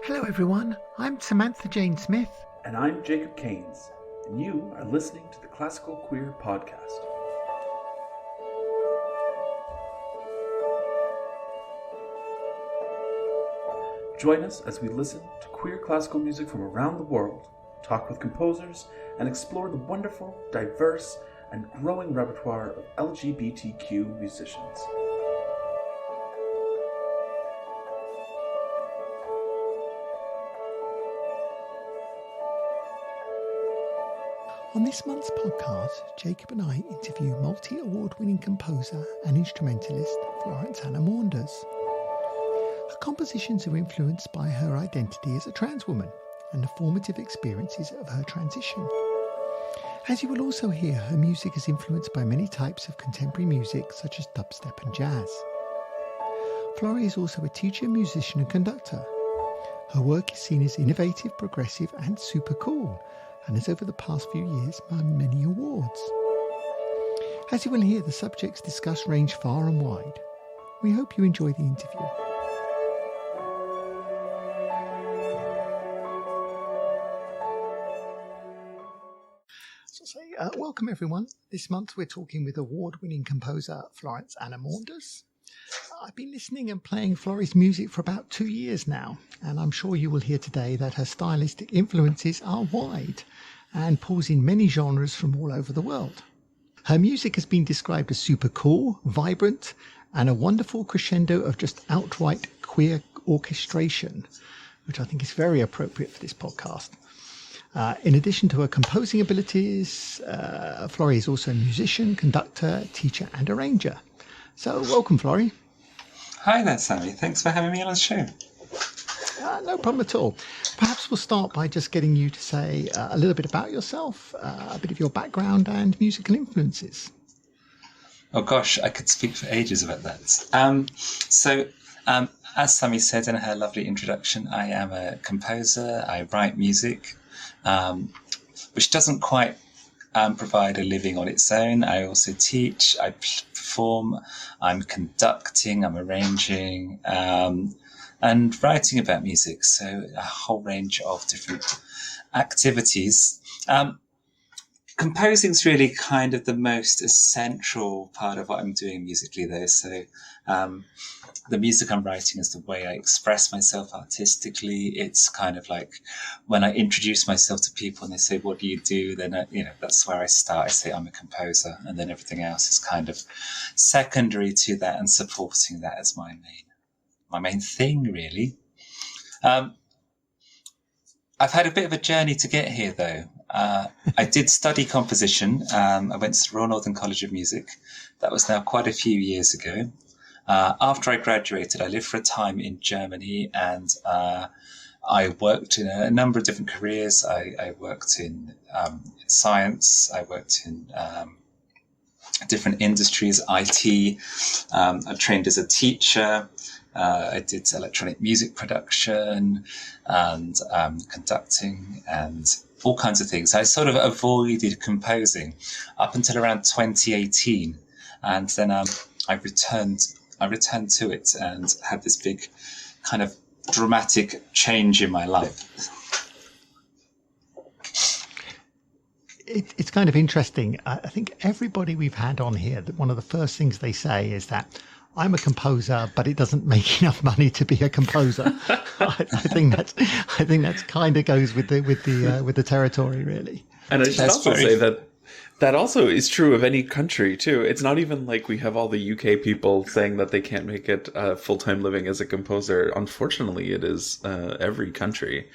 Hello everyone, I'm Samantha Jane Smith. And I'm Jacob Keynes, and you are listening to the Classical Queer Podcast. Join us as we listen to queer classical music from around the world, talk with composers, and explore the wonderful, diverse, and growing repertoire of LGBTQ musicians. On this month's podcast, Jacob and I interview multi-award-winning composer and instrumentalist Florence Anna Maunders. Her compositions are influenced by her identity as a trans woman and the formative experiences of her transition. As you will also hear, her music is influenced by many types of contemporary music such as dubstep and jazz. Flori is also a teacher, musician and conductor. Her work is seen as innovative, progressive and super cool, and has over the past few years won many awards. As you will hear, the subjects discussed range far and wide. We hope you enjoy the interview. Welcome everyone. This month we're talking with award-winning composer Florence Anna Maunders. I've been listening and playing Flori's music for about 2 years now, and I'm sure you will hear today that her stylistic influences are wide and pulls in many genres from all over the world. Her music has been described as super cool, vibrant, and a wonderful crescendo of just outright queer orchestration, which I think is very appropriate for this podcast. In addition to her composing abilities, Flori is also a musician, conductor, teacher, and arranger. So welcome, Flori. Hi there, Sammy. Thanks for having me on the show. No problem at all. Perhaps we'll start by just getting you to say a little bit about yourself, a bit of your background and musical influences. Oh gosh, I could speak for ages about that. As Sammy said in her lovely introduction, I am a composer. I write music, which doesn't quite provide a living on its own. I also teach, I perform, I'm conducting, I'm arranging, and writing about music. So a whole range of different activities. Composing is really kind of the most essential part of what I'm doing musically though. So the music I'm writing is the way I express myself artistically. It's kind of like when I introduce myself to people and they say, what do you do? Then, that's where I start. I say I'm a composer, and then everything else is kind of secondary to that and supporting that as my main thing, really. I've had a bit of a journey to get here, though. I did study composition. I went to the Royal Northern College of Music. That was now quite a few years ago. After I graduated, I lived for a time in Germany, and I worked in a number of different careers. I worked in science. I worked in different industries, IT. I trained as a teacher. I did electronic music production and conducting and all kinds of things. I sort of avoided composing up until around 2018. And then I returned to it and had this big kind of dramatic change in my life. It's kind of interesting. I think everybody we've had on here, that one of the first things they say is that I'm a composer, but it doesn't make enough money to be a composer. I think that's kind of goes with the territory, really. And I should also say that also is true of any country too. It's not even like we have all the UK people saying that they can't make it a full-time living as a composer. Unfortunately, it is every country.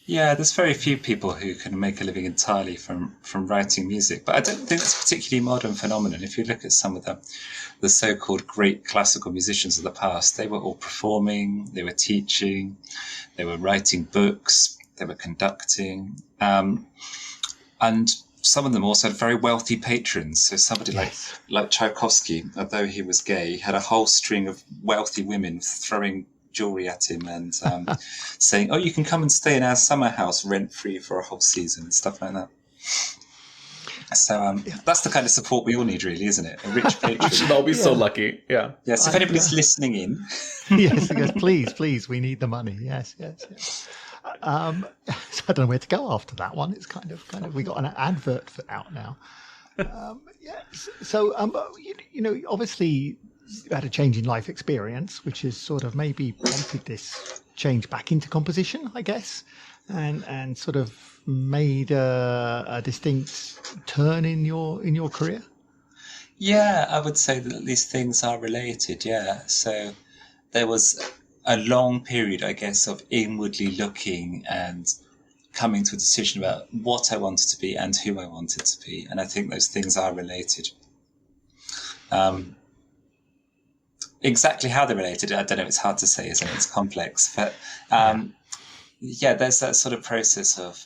Yeah, there's very few people who can make a living entirely from writing music, but I don't think that's a particularly modern phenomenon. If you look at some of the so-called great classical musicians of the past, they were all performing, they were teaching, they were writing books, they were conducting, and some of them also had very wealthy patrons. So somebody like Tchaikovsky, although he was gay, had a whole string of wealthy women throwing jewelry at him and saying, oh, you can come and stay in our summer house rent-free for a whole season and stuff like that. So that's the kind of support we all need, really, isn't it? A rich patron. We should all be so lucky. Yeah. Yes, if anybody's listening in. Yes, please, we need the money. Yes. So I don't know where to go after that one. It's kind of we got an advert out now. So obviously you had a change in life experience, which has sort of maybe prompted this change back into composition, I guess, and sort of made a distinct turn in your career. Yeah, I would say that these things are related. Yeah, so there was a long period, I guess, of inwardly looking and coming to a decision about what I wanted to be and who I wanted to be. And I think those things are related. Exactly how they're related, I don't know. It's hard to say, isn't it? It's complex. But there's that sort of process of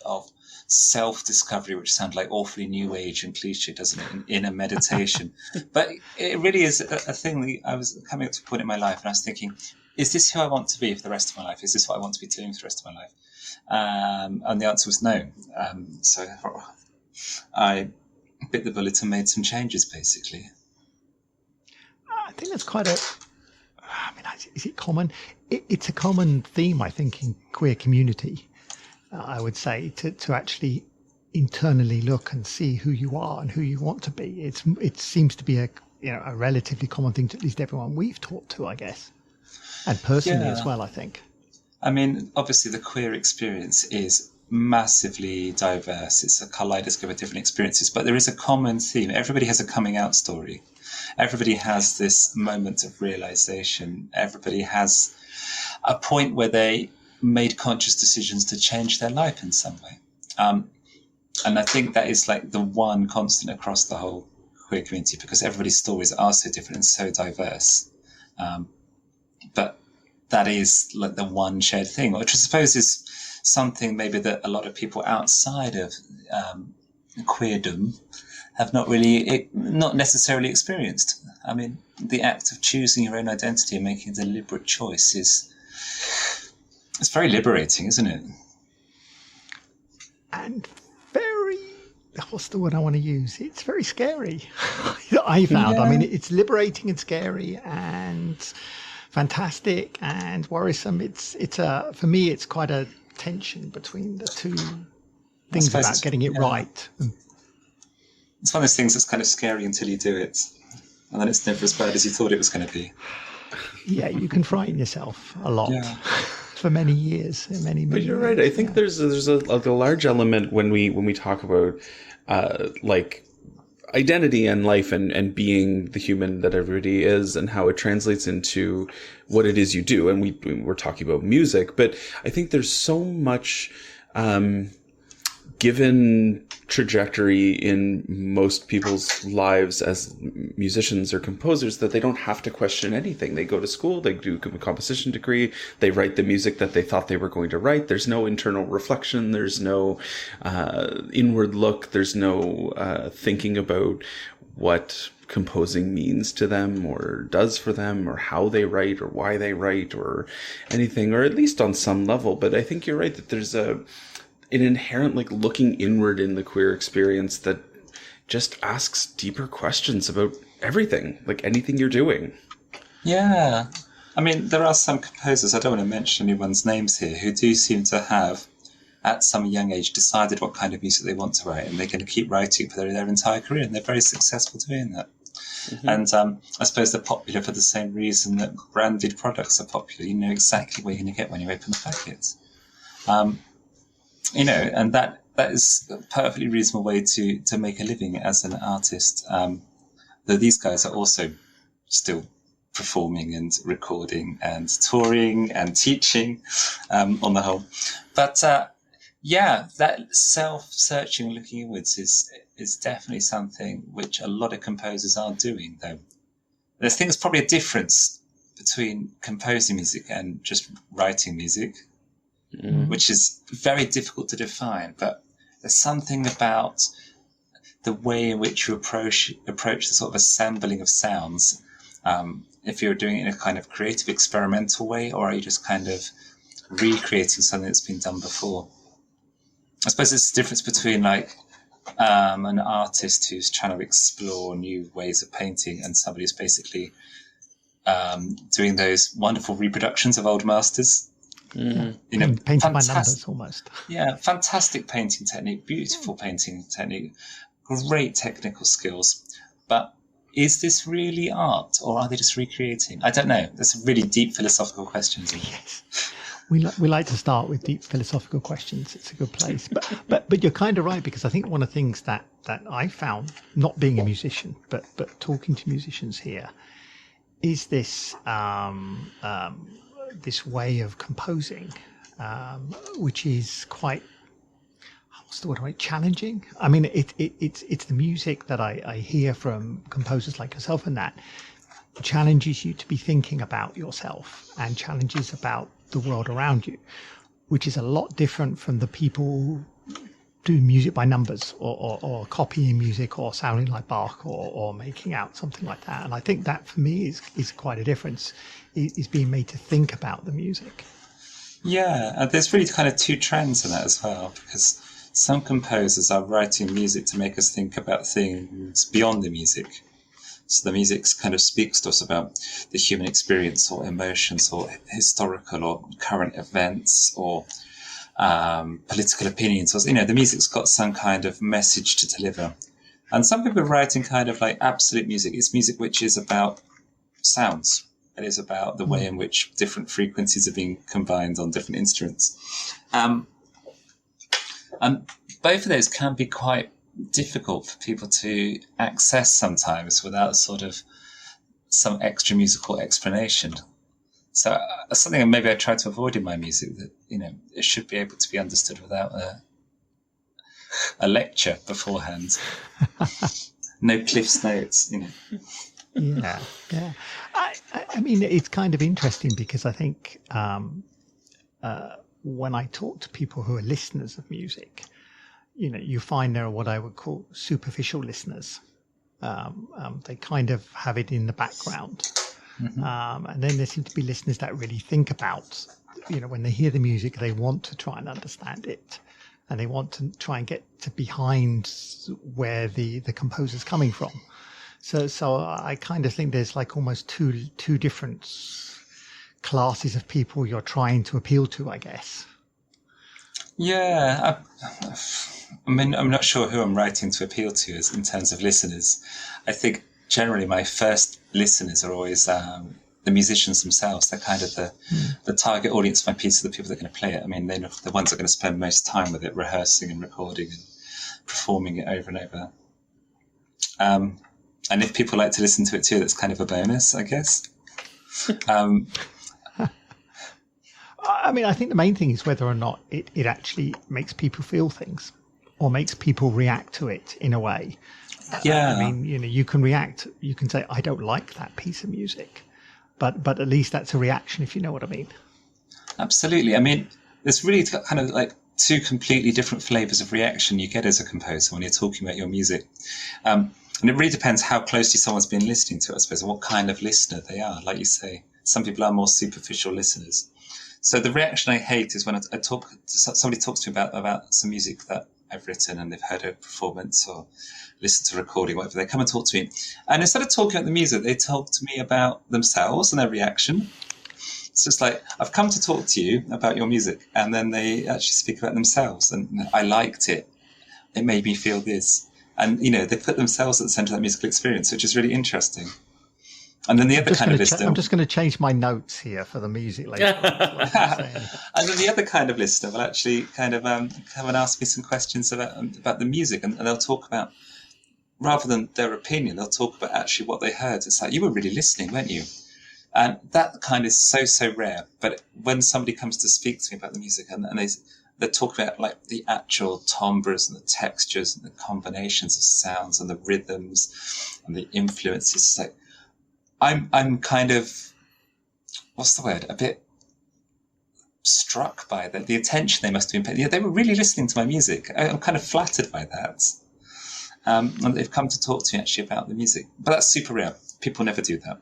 self-discovery, which sounds like awfully new age and cliche, doesn't it, in a meditation. But it really is a thing that I was coming up to a point in my life and I was thinking, is this who I want to be for the rest of my life? Is this what I want to be doing for the rest of my life? And the answer was no. So I bit the bullet and made some changes, basically. I think that's quite is it common? It's a common theme, I think, in queer community, I would say, to actually internally look and see who you are and who you want to be. It seems to be a relatively common thing to at least everyone we've talked to, I guess, and personally as well, I think. I mean, obviously the queer experience is massively diverse. It's a kaleidoscope of different experiences, but there is a common theme. Everybody has a coming out story. Everybody has this moment of realization. Everybody has a point where they made conscious decisions to change their life in some way. And I think that is like the one constant across the whole queer community, because everybody's stories are so different and so diverse. But that is like the one shared thing, which I suppose is something maybe that a lot of people outside of queerdom have not necessarily experienced. I mean, the act of choosing your own identity and making a deliberate choice it's very liberating, isn't it? And what's the word I want to use? It's very scary. I found. Yeah. I mean, it's liberating and scary and fantastic and worrisome. It's for me, it's quite a tension between the two things about getting it right. It's one of those things that's kind of scary until you do it, and then it's never as bad as you thought it was going to be. Yeah, you can frighten yourself a lot for many years. But you're right. I think there's a large element when we talk about like identity and life and being the human that everybody is and how it translates into what it is you do. And we're talking about music, but I think there's so much given trajectory in most people's lives as musicians or composers that they don't have to question anything. They go to school, they do a composition degree, they write the music that they thought they were going to write. There's no internal reflection. There's no inward look. There's no thinking about what composing means to them or does for them or how they write or why they write or anything, or at least on some level. But I think you're right that there's an inherent like looking inward in the queer experience that just asks deeper questions about everything, like anything you're doing. Yeah. I mean, there are some composers, I don't want to mention anyone's names here, who do seem to have, at some young age, decided what kind of music they want to write, and they're going to keep writing for their entire career, and they're very successful doing that. Mm-hmm. And I suppose they're popular for the same reason that branded products are popular. You know exactly what you're going to get when you open the packet. And that is a perfectly reasonable way to make a living as an artist. Though these guys are also still performing and recording and touring and teaching on the whole. But that self-searching, looking inwards is definitely something which a lot of composers are doing, though. I think there's probably a difference between composing music and just writing music. Mm. Which is very difficult to define, but there's something about the way in which you approach the sort of assembling of sounds. If you're doing it in a kind of creative, experimental way, or are you just kind of recreating something that's been done before? I suppose there's a difference between like an artist who's trying to explore new ways of painting, and somebody who's basically doing those wonderful reproductions of old masters. Painted by numbers almost. Yeah, fantastic painting technique, beautiful painting technique, great technical skills. But is this really art, or are they just recreating? I don't know. That's a really deep philosophical question, isn't it? Yes. We like to start with deep philosophical questions. It's a good place. But you're kind of right, because I think one of the things that I found, not being a musician, but talking to musicians here, is this this way of composing, which is quite, what's the word, challenging. I mean, it's the music that I hear from composers like yourself, and that challenges you to be thinking about yourself and challenges about the world around you, which is a lot different from the people do music by numbers, or copying music, or sounding like Bach, or making out something like that. And I think that for me is quite a difference, is being made to think about the music. Yeah, there's really kind of two trends in that as well, because some composers are writing music to make us think about things beyond the music. So the music kind of speaks to us about the human experience, or emotions, or historical or current events, or political opinions. Or, the music's got some kind of message to deliver. And some people are writing kind of like absolute music. It's music which is about sounds. It is about the way in which different frequencies are being combined on different instruments. And both of those can be quite difficult for people to access sometimes without sort of some extra musical explanation. So something that maybe I try to avoid in my music, that, it should be able to be understood without a lecture beforehand. No Cliff's Notes, Yeah. I mean, it's kind of interesting, because I think when I talk to people who are listeners of music, you find there are what I would call superficial listeners. They kind of have it in the background. Mm-hmm. And then there seem to be listeners that really think about, when they hear the music, they want to try and understand it, and they want to try and get to behind where the composer's coming from. So I kind of think there's like almost two different classes of people you're trying to appeal to, I guess. Yeah, I mean, I'm not sure who I'm writing to appeal to as in terms of listeners. I think generally my first listeners are always the musicians themselves. They're kind of the target audience of my piece, of the people that are going to play it. I mean, they're the ones that are going to spend most time with it, rehearsing and recording and performing it over and over. And if people like to listen to it too, that's kind of a bonus, I guess. I mean, I think the main thing is whether or not it actually makes people feel things, or makes people react to it in a way. Yeah. I mean, you can react. You can say, I don't like that piece of music, but at least that's a reaction, if you know what I mean. Absolutely. I mean, there's really kind of like two completely different flavors of reaction you get as a composer when you're talking about your music. And it really depends how closely someone's been listening to it, I suppose, and what kind of listener they are. Like you say, some people are more superficial listeners. So the reaction I hate is when somebody talks to me about some music that I've written, and they've heard a performance or listened to a recording, whatever. They come and talk to me, and instead of talking about the music, they talk to me about themselves and their reaction. It's just like, I've come to talk to you about your music, and then they actually speak about themselves. And I liked it. It made me feel this. And, they put themselves at the centre of that musical experience, which is really interesting. And then the other kind of listener... I'm just going to change my notes here for the music later. And then the other kind of listener will actually kind of come and ask me some questions about the music. And they'll talk about, rather than their opinion, they'll talk about actually what they heard. It's like, you were really listening, weren't you? And that kind is so rare. But when somebody comes to speak to me about the music, and they talk about like the actual timbres and the textures and the combinations of sounds and the rhythms and the influences, it's like, I'm kind of, what's the word? A bit struck by the attention they must have been paying. Yeah, they were really listening to my music. I'm kind of flattered by that. And they've come to talk to me actually about the music. But that's super rare. People never do that.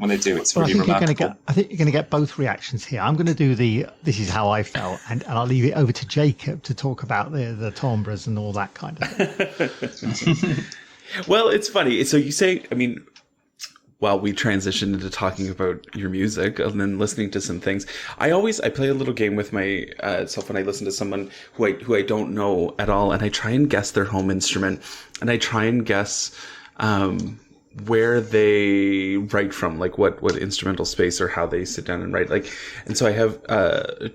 when they do, it's Well, really remarkable. I think you're going to get both reactions here. I'm going to do this is how I felt, and I'll leave it over to Jacob to talk about the timbres and all that kind of thing. Well, it's funny. So you say, I mean, while we transitioned into talking about your music and then listening to some things, I play a little game with myself when I listen to someone who I don't know at all, and I try and guess their home instrument, and I try and guess where they write from, like what instrumental space or how they sit down and write. And so I have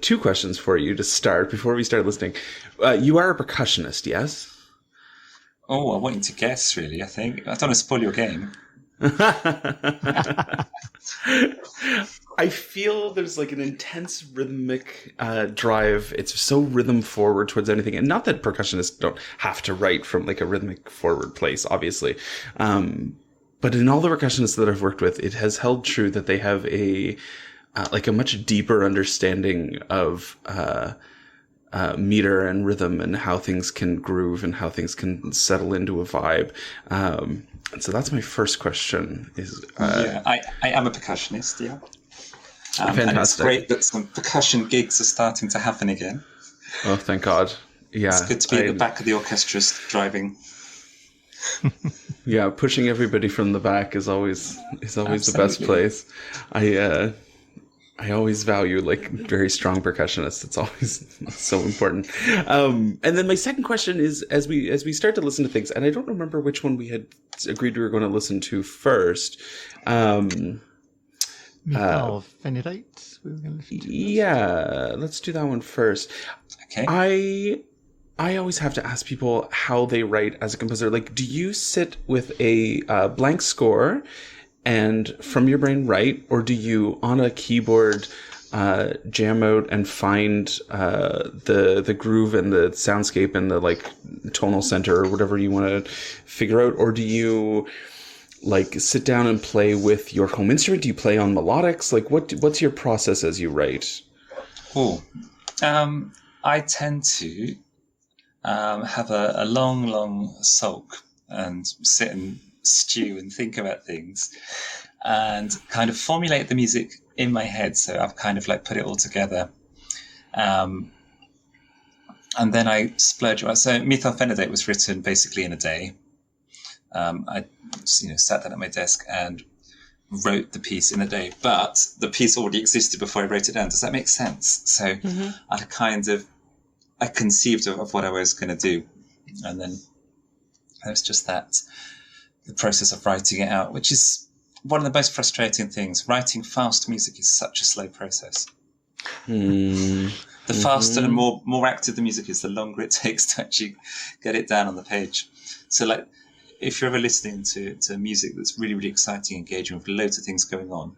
2 questions for you to start before we start listening. You are a percussionist, yes? Oh, I want you to guess, really, I think. I don't want to spoil your game. I feel there's like an intense rhythmic drive. It's so rhythm forward towards anything. And not that percussionists don't have to write from like a rhythmic forward place, obviously. But in all the percussionists that I've worked with, it has held true that they have a much deeper understanding of meter and rhythm and how things can groove and how things can settle into a vibe. And so that's my first question. I am a percussionist, yeah. Fantastic. And it's great that some percussion gigs are starting to happen again. Oh, thank God. Yeah. It's good to be at the back of the orchestra driving. Yeah, pushing everybody from the back is always the best place. I always value like very strong percussionists. It's always so important. And then my second question is, as we start to listen to things, and I don't remember which one we had agreed we were going to listen to first. Venedate, we were going to listen to. Yeah, let's do that one first. Okay. I always have to ask people how they write as a composer. Like, do you sit with a blank score and from your brain write, or do you on a keyboard jam out and find the groove and the soundscape and the like tonal center or whatever you want to figure out, or do you like sit down and play with your home instrument? Do you play on melodics? Like, what's your process as you write? I tend to have a long sulk and sit and stew and think about things and kind of formulate the music in my head. So I've kind of like put it all together. And then I splurge. So Mythal Venedate was written basically in a day. I sat down at my desk and wrote the piece in a day, but the piece already existed before I wrote it down. Does that make sense? So I conceived of what I was going to do. And then it was just that, the process of writing it out, which is one of the most frustrating things. Writing fast music is such a slow process. The faster and more active the music is, the longer it takes to actually get it down on the page. So like, if you're ever listening to music that's really, really exciting, engaging with loads of things going on,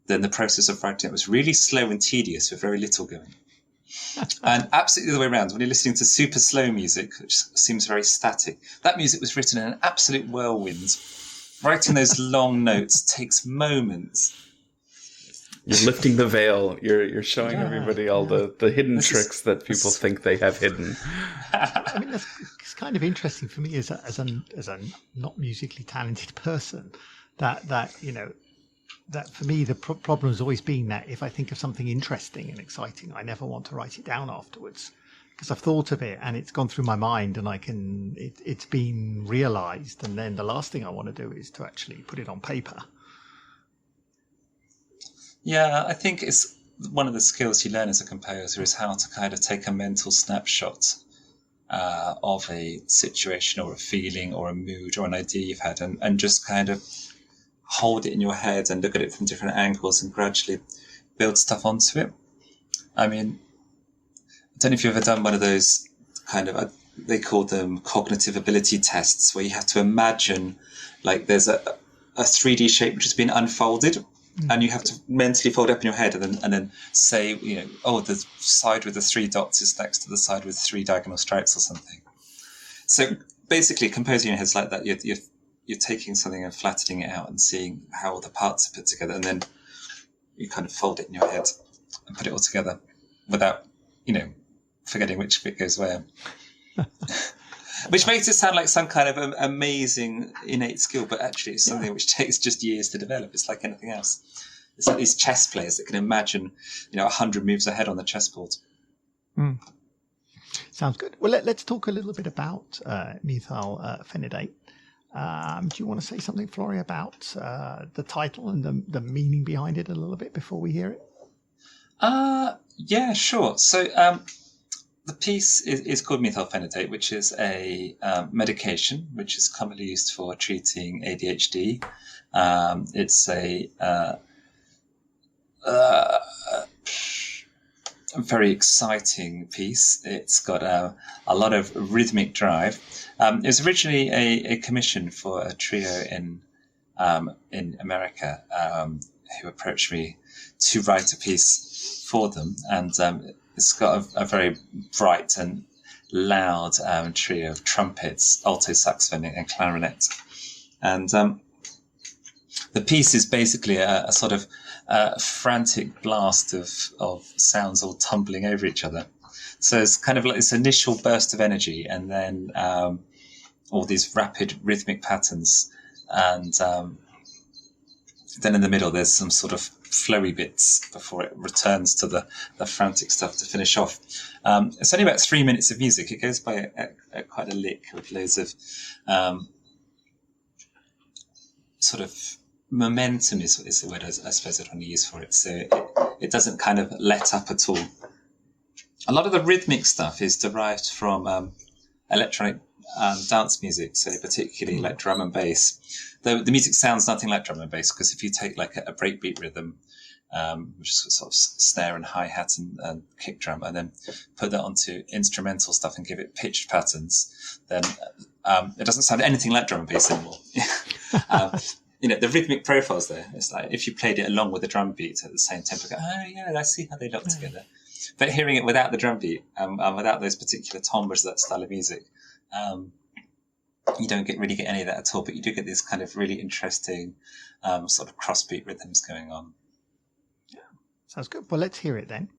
then the process of writing it was really slow and tedious with very little going. And absolutely the other way around, when you're listening to super slow music, which seems very static, that music was written in an absolute whirlwind. Writing those long notes takes moments. You're lifting the veil. You're showing everybody all the hidden tricks that people think they have hidden. I mean, it's kind of interesting for me as a not musically talented person that for me the problem has always been that if I think of something interesting and exciting, I never want to write it down afterwards, because I've thought of it and it's gone through my mind and it's been realized, and then the last thing I want to do is to actually put it on paper. Yeah, I think it's one of the skills you learn as a composer is how to kind of take a mental snapshot of a situation or a feeling or a mood or an idea you've had, and just kind of hold it in your head and look at it from different angles and gradually build stuff onto it. I mean, I don't know if you've ever done one of those kind of, they call them cognitive ability tests, where you have to imagine like there's a 3D shape which has been unfolded, and you have to mentally fold it up in your head and then say, the side with the 3 dots is next to the side with 3 diagonal stripes or something. So basically composing in your head is like that. You're taking something and flattening it out and seeing how all the parts are put together, and then you kind of fold it in your head and put it all together without, forgetting which bit goes where. Which makes it sound like some kind of amazing innate skill, but actually it's something which takes just years to develop. It's like anything else. It's like these chess players that can imagine, 100 moves ahead on the chessboard. Mm. Sounds good. Well, let's talk a little bit about methyl phenidate. Do you want to say something, Flori, about the title and the meaning behind it a little bit before we hear it? Yeah, sure. So the piece is called methyl phenidate, which is a medication which is commonly used for treating ADHD. It's a very exciting piece. It's got a lot of rhythmic drive. It was originally a commission for a trio in America who approached me to write a piece for them, and it's got a very bright and loud trio of trumpets, alto saxophone, and clarinet. And the piece is basically a sort of frantic blast of sounds all tumbling over each other. So it's kind of like this initial burst of energy, and then all these rapid rhythmic patterns, and then in the middle there's some sort of flowy bits before it returns to the frantic stuff to finish off. It's only about 3 minutes of music. It goes by quite a lick with loads of sort of momentum is the word I suppose I'd want to use for it. So it doesn't kind of let up at all. A lot of the rhythmic stuff is derived from electronic dance music, so particularly like drum and bass. The music sounds nothing like drum and bass, because if you take like a breakbeat rhythm, which is sort of snare and hi-hat and kick drum, and then put that onto instrumental stuff and give it pitched patterns, then it doesn't sound anything like drum and bass anymore. The rhythmic profiles there, it's like if you played it along with the drum beat at the same tempo, go, oh yeah, I see how they look together. But hearing it without the drum beat, without those particular timbres, that style of music, you don't really get any of that at all, but you do get these kind of really interesting sort of crossbeat rhythms going on. Yeah, sounds good. Well, let's hear it then.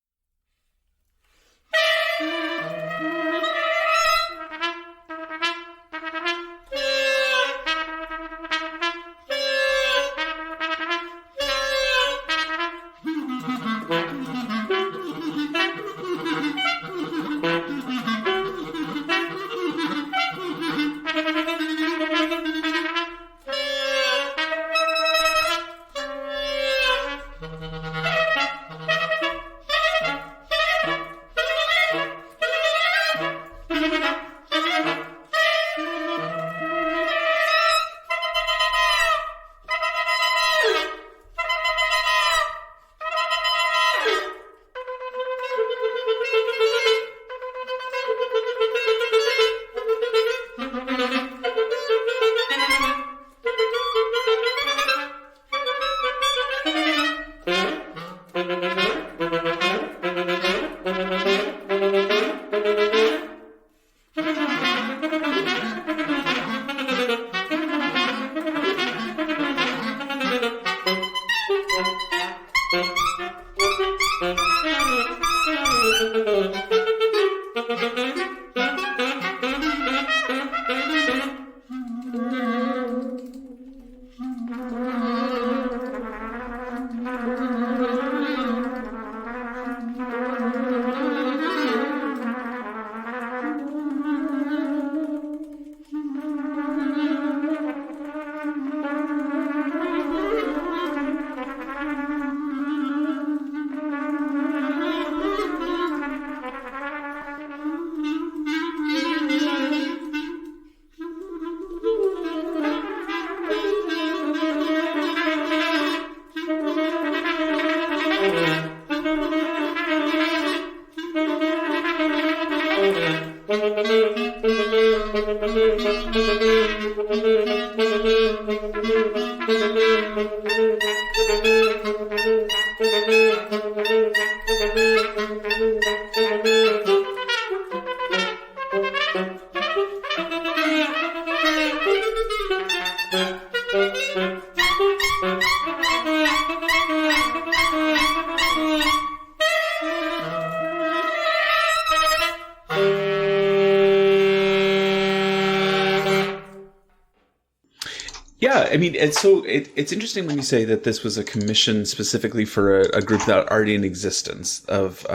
Yeah, I mean, it's interesting when you say that this was a commission specifically for a group that already in existence of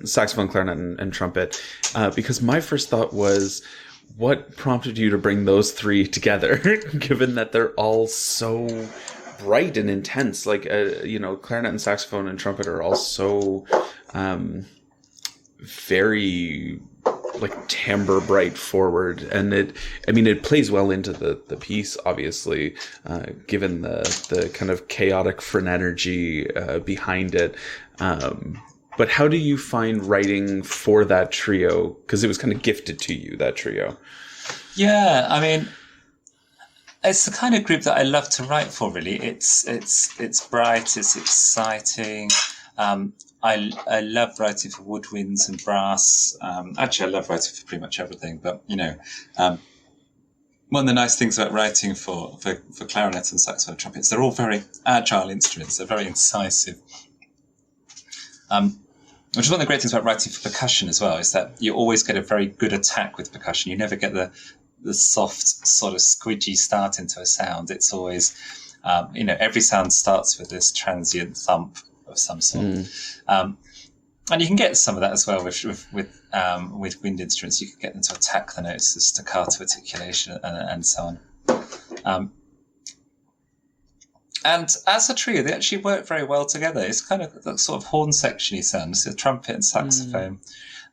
saxophone, clarinet, and trumpet, because my first thought was, what prompted you to bring those three together, given that they're all so bright and intense? Like, clarinet and saxophone and trumpet are all so very like timbre bright forward, and it plays well into the piece, obviously, given the kind of chaotic frenenergy behind it. But how do you find writing for that trio? Because it was kind of gifted to you, that trio. Yeah, I mean, it's the kind of group that I love to write for. Really, it's bright, it's exciting. I love writing for woodwinds and brass. Actually, I love writing for pretty much everything. But one of the nice things about writing for clarinet and saxophone and trumpets, they're all very agile instruments. They're very incisive. Which is one of the great things about writing for percussion as well, is that you always get a very good attack with percussion. You never get the soft sort of squidgy start into a sound. It's always, every sound starts with this transient thump of some sort. And you can get some of that as well with wind instruments. You can get them to attack the notes, the staccato articulation, and so on. And as a trio, they actually work very well together. It's kind of that sort of horn section-y sound. So trumpet and saxophone.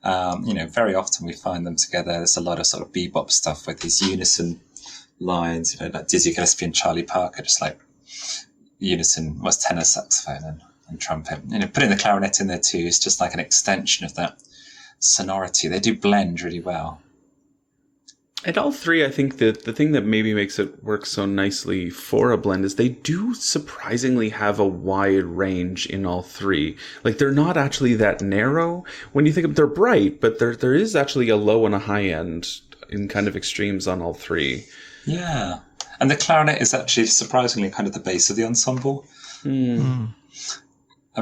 Very often we find them together. There's a lot of sort of bebop stuff with these unison lines, like Dizzy Gillespie and Charlie Parker, just like unison was tenor saxophone and trumpet. Putting the clarinet in there too is just like an extension of that sonority. They do blend really well. And all three, I think that the thing that maybe makes it work so nicely for a blend is they do surprisingly have a wide range in all three. Like, they're not actually that narrow. When you think of, they're bright, but there is actually a low and a high end in kind of extremes on all three. Yeah. And the clarinet is actually surprisingly kind of the base of the ensemble. I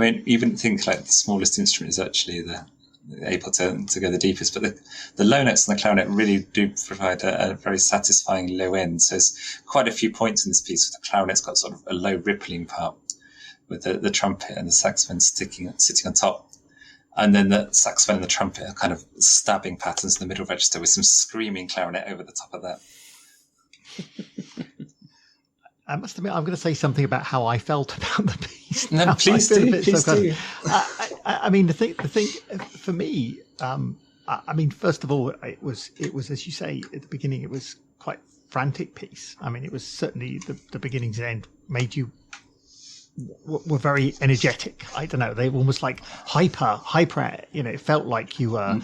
mean, you wouldn't think like the smallest instrument is actually able to go the deepest, but the low notes on the clarinet really do provide a very satisfying low end. So there's quite a few points in this piece where the clarinet's got sort of a low rippling part, with the trumpet and the saxophone sitting on top. And then the saxophone and the trumpet are kind of stabbing patterns in the middle register with some screaming clarinet over the top of that. I must admit, I'm going to say something about how I felt about the piece. No, please do. I mean, the thing for me, I mean, first of all, it was, as you say at the beginning, it was quite frantic piece. I mean, it was certainly the beginnings and end made you were very energetic. I don't know, they were almost like hyper. It felt like you were.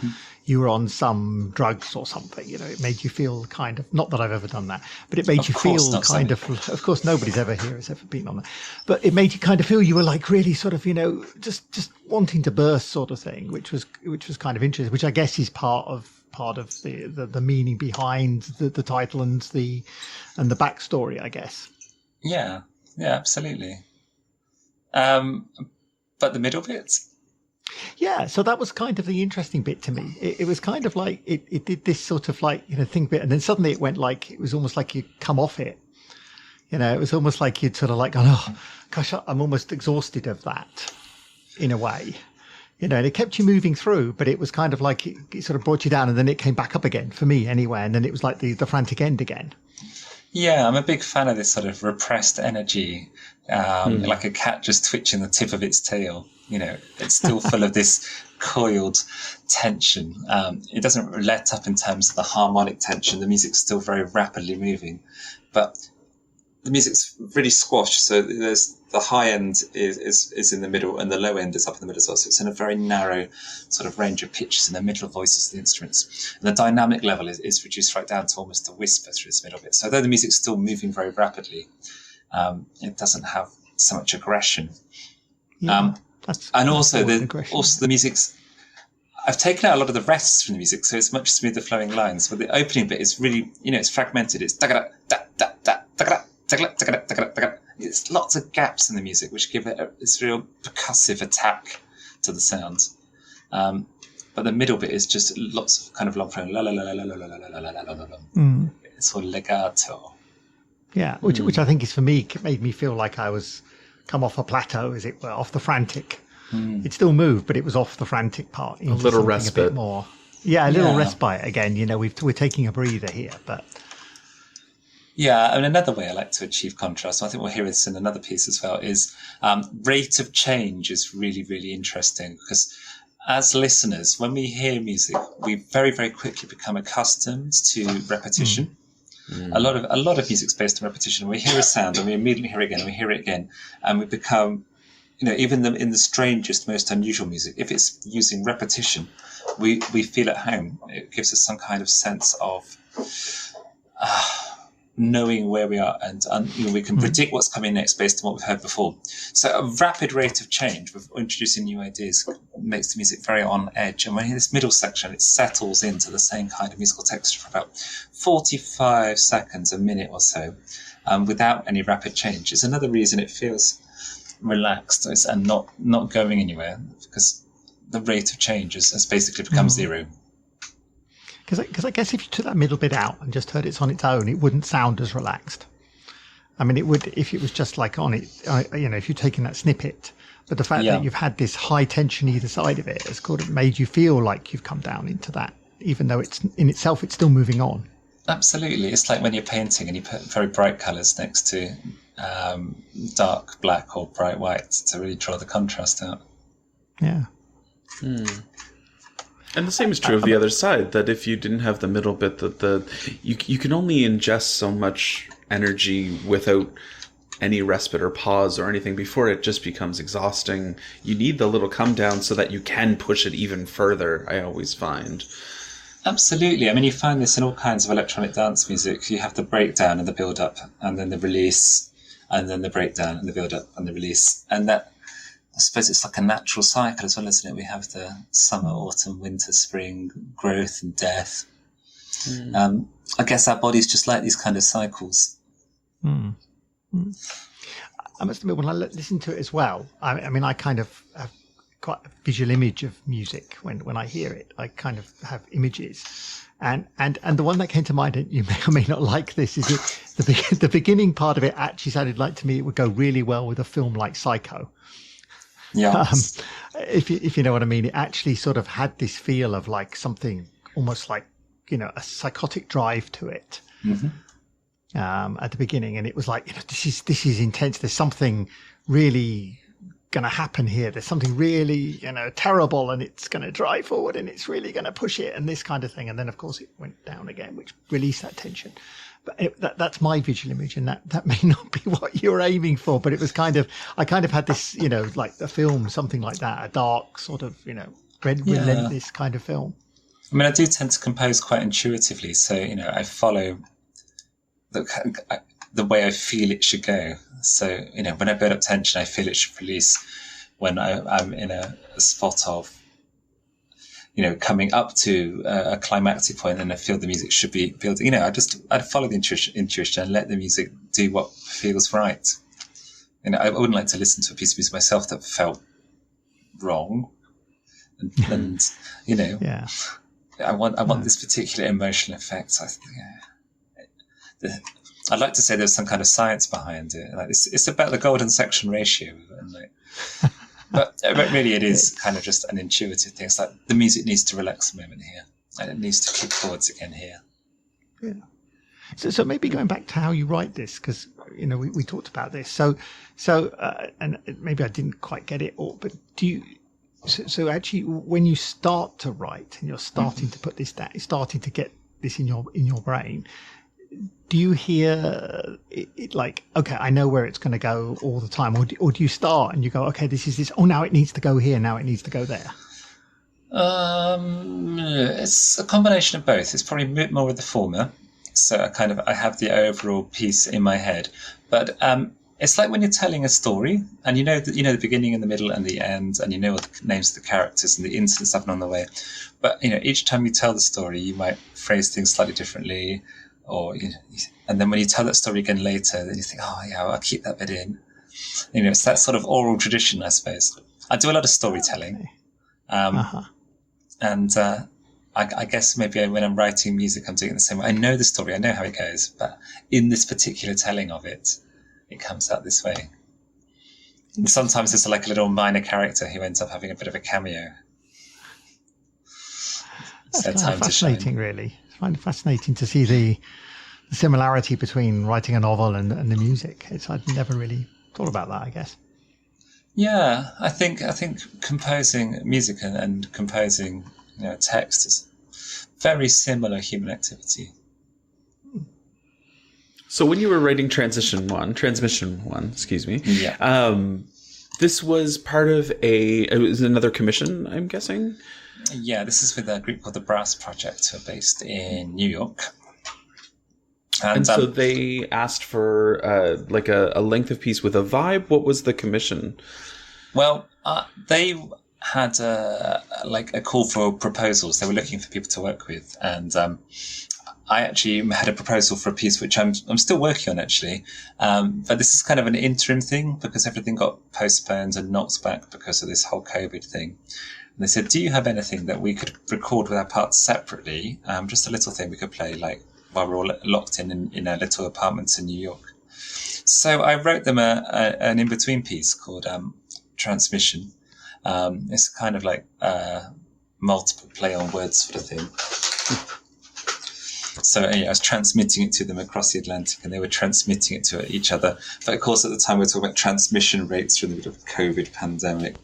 You were on some drugs or something, it made you feel kind of, not that I've ever done that, but it made you feel kind of course, nobody's ever here has ever been on that, but it made you kind of feel you were like really sort of, just wanting to burst sort of thing, which was kind of interesting, which I guess is part of the meaning behind the title and the backstory, I guess. Yeah, absolutely. But the middle bits. Yeah, so that was kind of the interesting bit to me. It was kind of like it did this sort of like thing bit, and then suddenly it went like it was almost like you come off it. It was almost like you'd sort of like, oh gosh, I'm almost exhausted of that, in a way. And it kept you moving through, but it was kind of like it sort of brought you down, and then it came back up again for me anyway, and then it was like the frantic end again. Yeah, I'm a big fan of this sort of repressed energy, like a cat just twitching the tip of its tail. It's still full of this coiled tension. It doesn't let up in terms of the harmonic tension. The music's still very rapidly moving, but the music's really squashed. So there's the high end is in the middle, and the low end is up in the middle as well. So it's in a very narrow sort of range of pitches in the middle voices of the instruments. And the dynamic level is reduced right down to almost a whisper through this middle bit. So though the music's still moving very rapidly, it doesn't have so much aggression. Yeah. And also the music's, I've taken out a lot of the rests from the music, so it's much smoother flowing lines. But the opening bit is really, it's fragmented. It's it's lots of gaps in the music, which give it this real percussive attack to the sound. But the middle bit is just lots of kind of long flowing la la la la la la la la la la la la. It's all legato. Yeah, which I think is, for me, made me feel like I was come off a plateau, as it were, off the frantic. It still moved, but it was off the frantic part into a little something respite. a bit more. Yeah, a little respite again. We're taking a breather here, but. Yeah, and another way I like to achieve contrast, and I think we'll hear this in another piece as well, is rate of change is really, really interesting, because as listeners, when we hear music, we very, very quickly become accustomed to repetition. A lot of music's based on repetition. We hear a sound and we immediately hear it again, and we hear it again, and we become, even in the strangest, most unusual music, if it's using repetition, we feel at home. It gives us some kind of sense of knowing where we are, and we can predict what's coming next based on what we've heard before. So a rapid rate of change with introducing new ideas makes the music very on edge. And when you hear this middle section, it settles into the same kind of musical texture for about 45 seconds, a minute or so, without any rapid change. It's another reason it feels relaxed and not going anywhere, because the rate of change has basically become zero. Because I guess if you took that middle bit out and just heard it's on its own, it wouldn't sound as relaxed. I mean, it would if it was just like on it, if you're taking that snippet. But the fact that you've had this high tension either side of it has made you feel like you've come down into that, even though it's in itself, it's still moving on. Absolutely. It's like when you're painting and you put very bright colours next to dark black or bright white to really draw the contrast out. Yeah. And the same is true of the other side, that if you didn't have the middle bit, that you can only ingest so much energy without any respite or pause or anything before it just becomes exhausting. You need the little come down so that you can push it even further, I always find. Absolutely. I mean, you find this in all kinds of electronic dance music. You have the breakdown and the build-up, and then the release, and then the breakdown and the build-up and the release. And that, I suppose it's like a natural cycle as well, isn't it? We have the summer, autumn, winter, spring, growth and death. I guess our body's just like these kind of cycles. I must admit, when I listen to it as well, I mean, I kind of have quite a visual image of music when I hear it. I kind of have images. And the one that came to mind, and you may or may not like this, is the beginning part of it actually sounded like, to me, it would go really well with a film like Psycho. Yeah. If you know what I mean, it actually sort of had this feel of like something almost like, a psychotic drive to it. At the beginning, and it was like, this is intense. There's something really going to happen here. There's something really, terrible, and it's going to drive forward, and it's really going to push it, and this kind of thing. And then, of course, it went down again, which released that tension. But that's my visual image, and that may not be what you're aiming for. But it was I kind of had this, like a film, something like that, a dark sort of, relentless kind of film. I mean, I do tend to compose quite intuitively, so I follow the way I feel it should go. So, when I build up tension, I feel it should release. When I'm in a spot of, coming up to a climactic point, and I feel the music should be building, I'd follow the intuition and let the music do what feels right. I wouldn't like to listen to a piece of music myself that felt wrong. And yeah. I want this particular emotional effect. I'd like to say there's some kind of science behind it. Like it's about the golden section ratio, but really it is kind of just an intuitive thing. It's like the music needs to relax a moment here, and it needs to kick forwards again here. Yeah. So maybe going back to how you write this, because we talked about this. So and maybe I didn't quite get it all, but do you? So actually, when you start to write and you're starting to put this down, starting to get this in your brain, do you hear it like, okay, I know where it's going to go all the time, or do you start and you go, okay, this is this. Oh, now it needs to go here. Now it needs to go there. It's a combination of both. It's probably a bit more of the former. So I have the overall piece in my head, but it's like when you're telling a story, and the beginning and the middle and the end, and all the names of the characters and the incidents happening on the way. But each time you tell the story, you might phrase things slightly differently, or and then when you tell that story again later, then you think, oh yeah, I'll keep that bit in. It's that sort of oral tradition, I suppose. I do a lot of storytelling, and I guess maybe when I'm writing music, I'm doing it the same way. I know the story, I know how it goes, but in this particular telling of it, it comes out this way. And sometimes it's like a little minor character who ends up having a bit of a cameo. That's kind of fascinating, really. I find it fascinating to see the similarity between writing a novel and the music. I've never really thought about that, I guess. Yeah, I think composing music and composing text is very similar human activity. So when you were writing Transmission One, excuse me. Yeah. This was part of it was another commission, I'm guessing? Yeah, this is with a group called the Brass Project, who are based in New York. And so they asked for like a length of piece with a vibe. What was the commission? Well, they had a call for proposals. They were looking for people to work with, and I actually had a proposal for a piece which I'm still working on, actually. But this is kind of an interim thing because everything got postponed and knocked back because of this whole COVID thing. And they said, "Do you have anything that we could record with our parts separately? Just a little thing we could play while we're all locked in our little apartments in New York." So I wrote them an in-between piece called Transmission. It's kind of like multiple play on words sort of thing. So I was transmitting it to them across the Atlantic, and they were transmitting it to each other. But of course, at the time, we were talking about transmission rates from the middle of the COVID pandemic.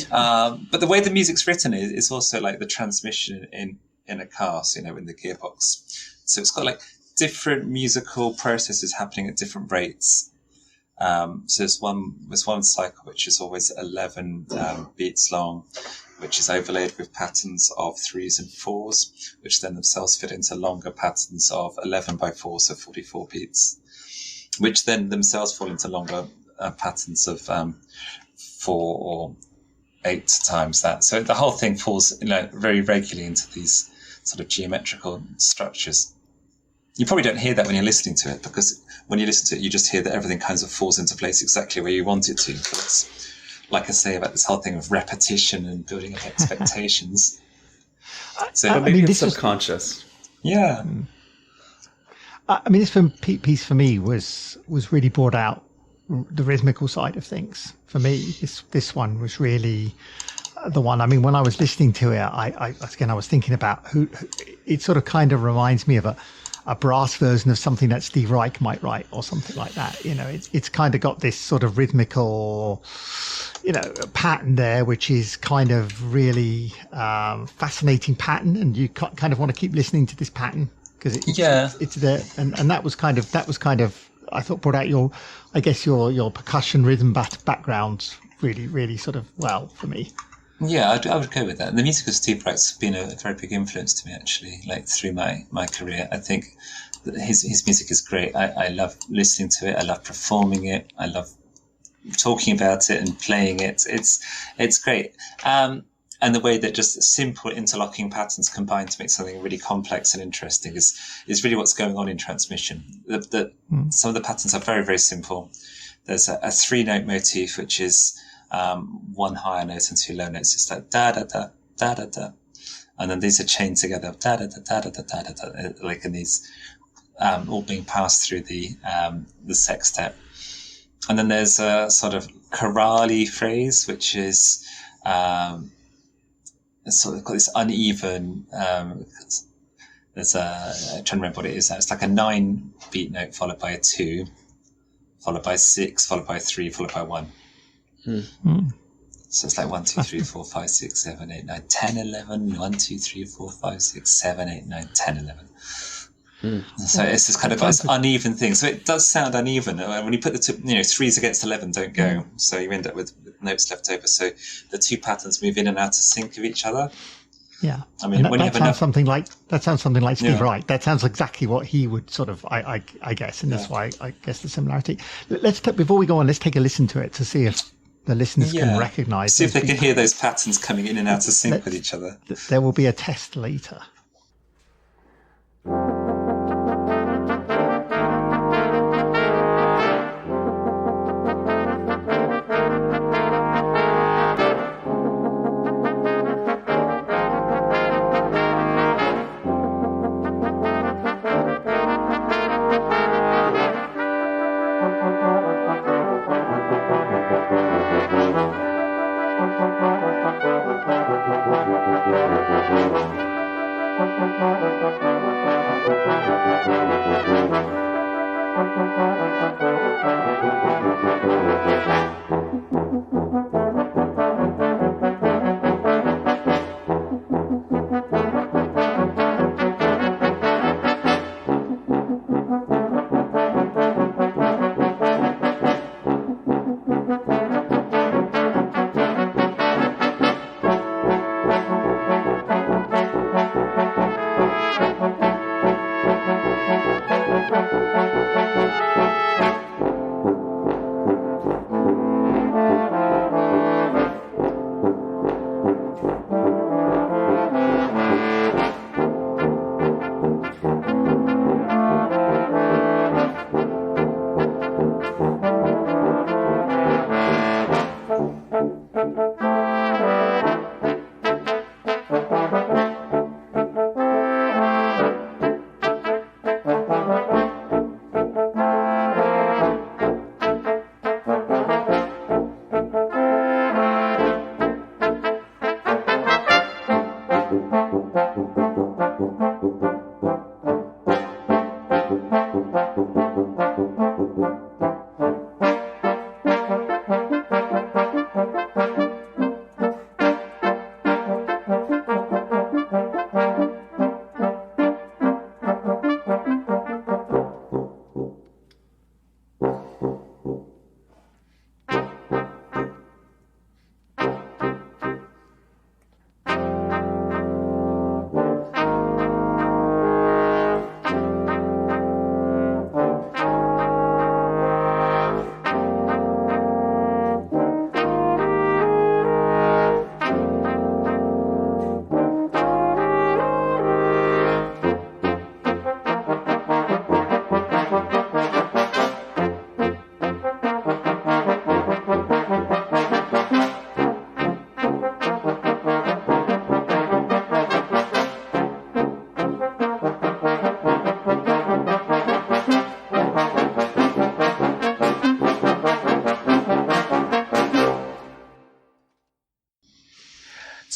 But the way the music's written is also like the transmission in a car, so, in the gearbox. So it's got like different musical processes happening at different rates. So there's one cycle which is always 11 beats long, which is overlaid with patterns of 3s and 4s, which then themselves fit into longer patterns of 11 by 4, so 44 beats, which then themselves fall into longer patterns of 4 or 8 times that. So the whole thing falls very regularly into these sort of geometrical structures. You probably don't hear that when you're listening to it, because when you listen to it, you just hear that everything kind of falls into place exactly where you want it to. But it's, like I say, about this whole thing of repetition and building up expectations. So maybe it's subconscious. Yeah. I mean, this piece for me was really brought out the rhythmical side of things. For me, this one was really the one. I mean, when I was listening to it, I was thinking about who it sort of kind of reminds me of a brass version of something that Steve Reich might write or something like that. It's kind of got this sort of rhythmical, pattern there, which is kind of really fascinating pattern, and you kind of want to keep listening to this pattern because it's there. And that was kind of I thought brought out your percussion rhythm background really, really sort of well for me. Yeah, I would go with that. The music of Steve Reich's been a very big influence to me, actually, through my career. I think that his music is great. I love listening to it. I love performing it. I love talking about it and playing it. It's great. And the way that just simple interlocking patterns combine to make something really complex and interesting is really what's going on in Transmission. Some of the patterns are very, very simple. There's a 3-note motif, which is one higher note and 2 low notes. It's like da da da da da da, and then these are chained together, da da da da da da da da, like in these all being passed through the sextet. And then there's a sort of chorale phrase, which is sort of got this uneven. There's I'm trying to remember what it is. It's like a 9-beat note followed by a 2, followed by 6, followed by 3, followed by 1. So it's like 1, 2, 3, 4, 5, 6, 7, 8, 9, 10, 11. 1, 2, 3, 4, 5, 6, 7, 8, 9, 10, 11. So it's this kind of this uneven thing. So it does sound uneven. When you put the 3s against 11 don't go. So you end up with notes left over. So the 2 patterns move in and out of sync of each other. Yeah, I mean, that sounds something like Steve Reich. That sounds exactly what he would sort of, I guess, and that's why I guess the similarity. Before we go on, let's take a listen to it to see if the listeners can recognise. See if they can hear those patterns coming in and out of sync with each other. There will be a test later.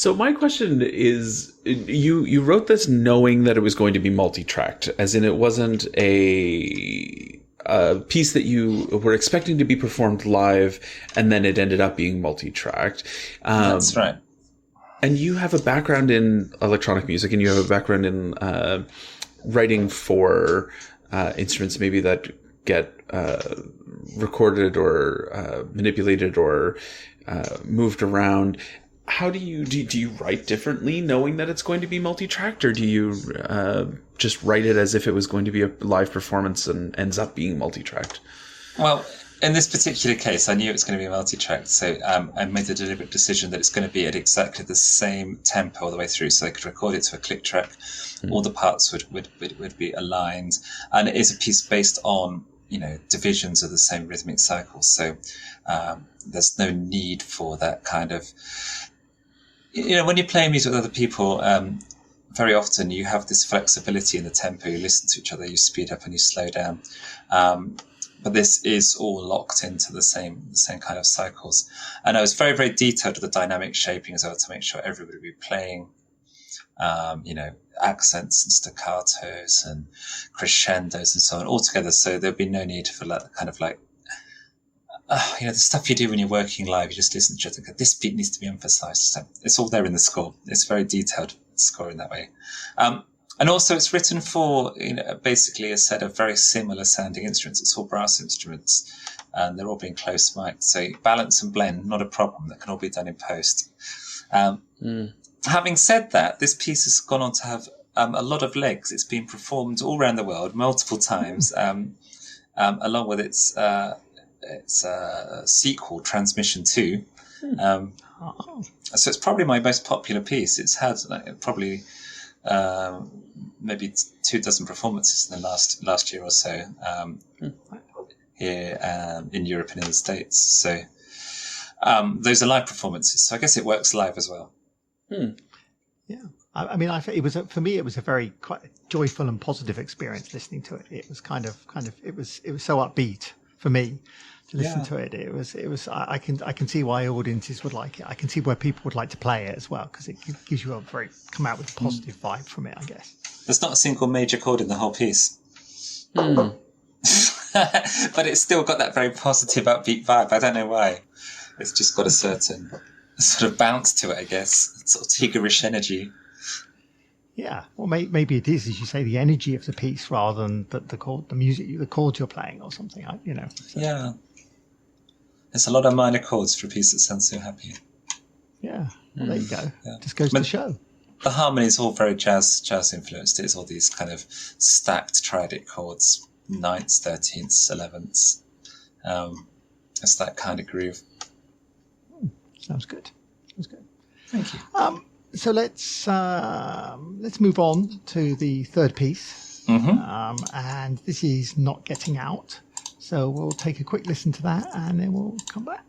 So my question is, you wrote this knowing that it was going to be multi-tracked, as in it wasn't a piece that you were expecting to be performed live, and then it ended up being multi-tracked. That's right. And you have a background in electronic music, and you have a background in writing for instruments maybe that get recorded or manipulated or moved around. How do you write differently knowing that it's going to be multi-tracked, or do you just write it as if it was going to be a live performance and ends up being multi-tracked? Well, in this particular case, I knew it was going to be multi-tracked, so I made the deliberate decision that it's going to be at exactly the same tempo all the way through, so I could record it to a click track. All the parts would be aligned, and it is a piece based on, divisions of the same rhythmic cycle, so there's no need for that kind of, when you're playing music with other people, very often you have this flexibility in the tempo. You listen to each other, you speed up and you slow down. But this is all locked into the same kind of cycles. And I was very, very detailed with the dynamic shaping as well to make sure everybody would be playing, accents and staccatos and crescendos and so on all together. So there'd be no need for that kind of the stuff you do when you're working live. You just listen to each other and go, this beat needs to be emphasized. So it's all there in the score. It's very detailed score in that way. And also it's written for, basically a set of very similar sounding instruments. It's all brass instruments and they're all being close mic'd. So balance and blend, not a problem. That can all be done in post. Having said that, this piece has gone on to have a lot of legs. It's been performed all around the world multiple times, along with its sequel, Transmission 2. So it's probably my most popular piece. It's had probably maybe 24 performances in the last year or so here in Europe and in the States. So those are live performances. So I guess it works live as well. Yeah, I mean, it was for me. It was a very quite joyful and positive experience listening to it. It was kind of it was so upbeat for me to listen to it. It was. I can see why audiences would like it. I can see where people would like to play it as well, because it gives you come out with a positive vibe from it, I guess. There's not a single major chord in the whole piece. But it's still got that very positive, upbeat vibe. I don't know why. It's just got a certain sort of bounce to it, I guess. Sort of tigerish energy. Yeah, well, maybe it is, as you say, the energy of the piece rather than the chord, the music, the chords you're playing or something. So. Yeah. There's a lot of minor chords for a piece that sounds so happy. Yeah, well, there you go. Yeah. Just goes to show. The harmony is all very jazz influenced. It's all these kind of stacked triadic chords, 9ths, 13ths, 11ths. It's that kind of groove. Sounds good. Thank you. So let's move on to the third piece, and this is Not Getting Out. So we'll take a quick listen to that, and then we'll come back.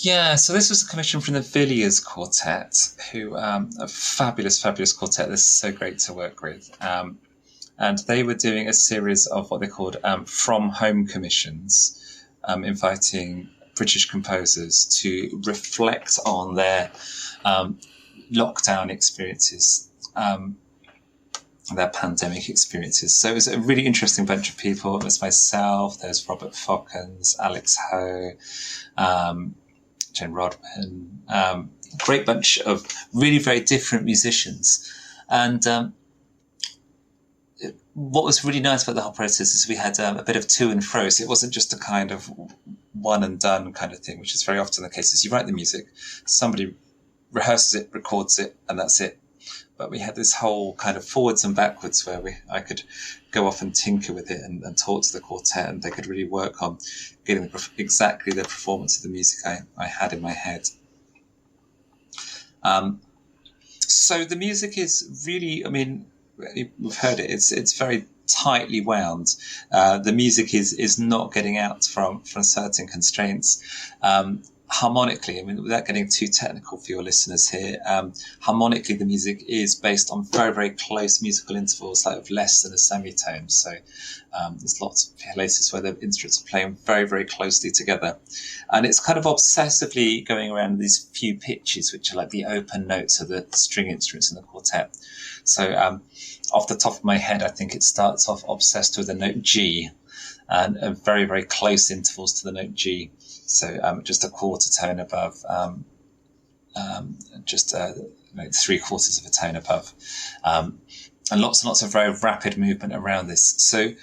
Yeah, so this was a commission from the Villiers Quartet, who a fabulous, fabulous quartet. This is so great to work with. And they were doing a series of what they called from home commissions, inviting British composers to reflect on their lockdown experiences, their pandemic experiences. So it was a really interesting bunch of people. It was myself, there's Robert Fockens, Alex Ho, Jen Rodman, great bunch of really very different musicians. And what was really nice about the whole process is we had a bit of to and fro. So it wasn't just a kind of one and done kind of thing, which is very often the case. Is you write the music, somebody rehearses it, records it, and that's it. But we had this whole kind of forwards and backwards where I could go off and tinker with it and talk to the quartet, and they could really work on getting exactly the performance of the music I had in my head. So the music is really, I mean, we've heard it. It's very tightly wound. The music is not getting out from certain constraints. Harmonically, I mean, without getting too technical for your listeners here, harmonically, the music is based on very, very close musical intervals, like of less than a semitone. So there's lots of places where the instruments are playing very, very closely together. And it's kind of obsessively going around these few pitches, which are like the open notes of the string instruments in the quartet. So off the top of my head, I think it starts off obsessed with the note G and very, very close intervals to the note G. So just a quarter tone above, just like 3/4 of a tone above, and lots of very rapid movement around this. So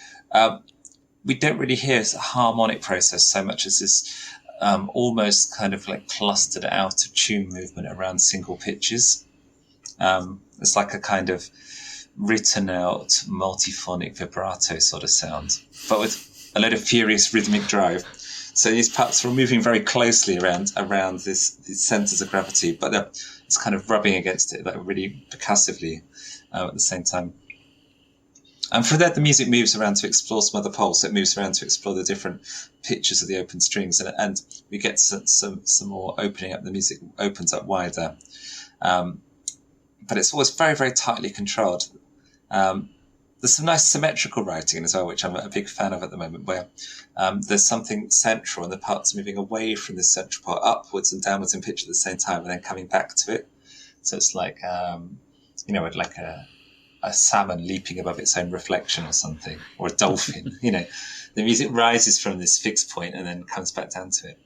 we don't really hear a harmonic process so much as this almost kind of like clustered out of tune movement around single pitches. It's like a kind of written out multiphonic vibrato sort of sound, but with a lot of furious rhythmic drive. So these parts are moving very closely around these centers of gravity, but it's kind of rubbing against it, like really percussively at the same time. And from that, the music moves around to explore some other poles. So it moves around to explore the different pitches of the open strings, and we get some more opening up. The music opens up wider, but it's always very, very tightly controlled. There's some nice symmetrical writing as well, which I'm a big fan of at the moment, where there's something central and the parts moving away from this central part, upwards and downwards in pitch at the same time, and then coming back to it. So it's like, like a salmon leaping above its own reflection or something, or a dolphin. The music rises from this fixed point and then comes back down to it.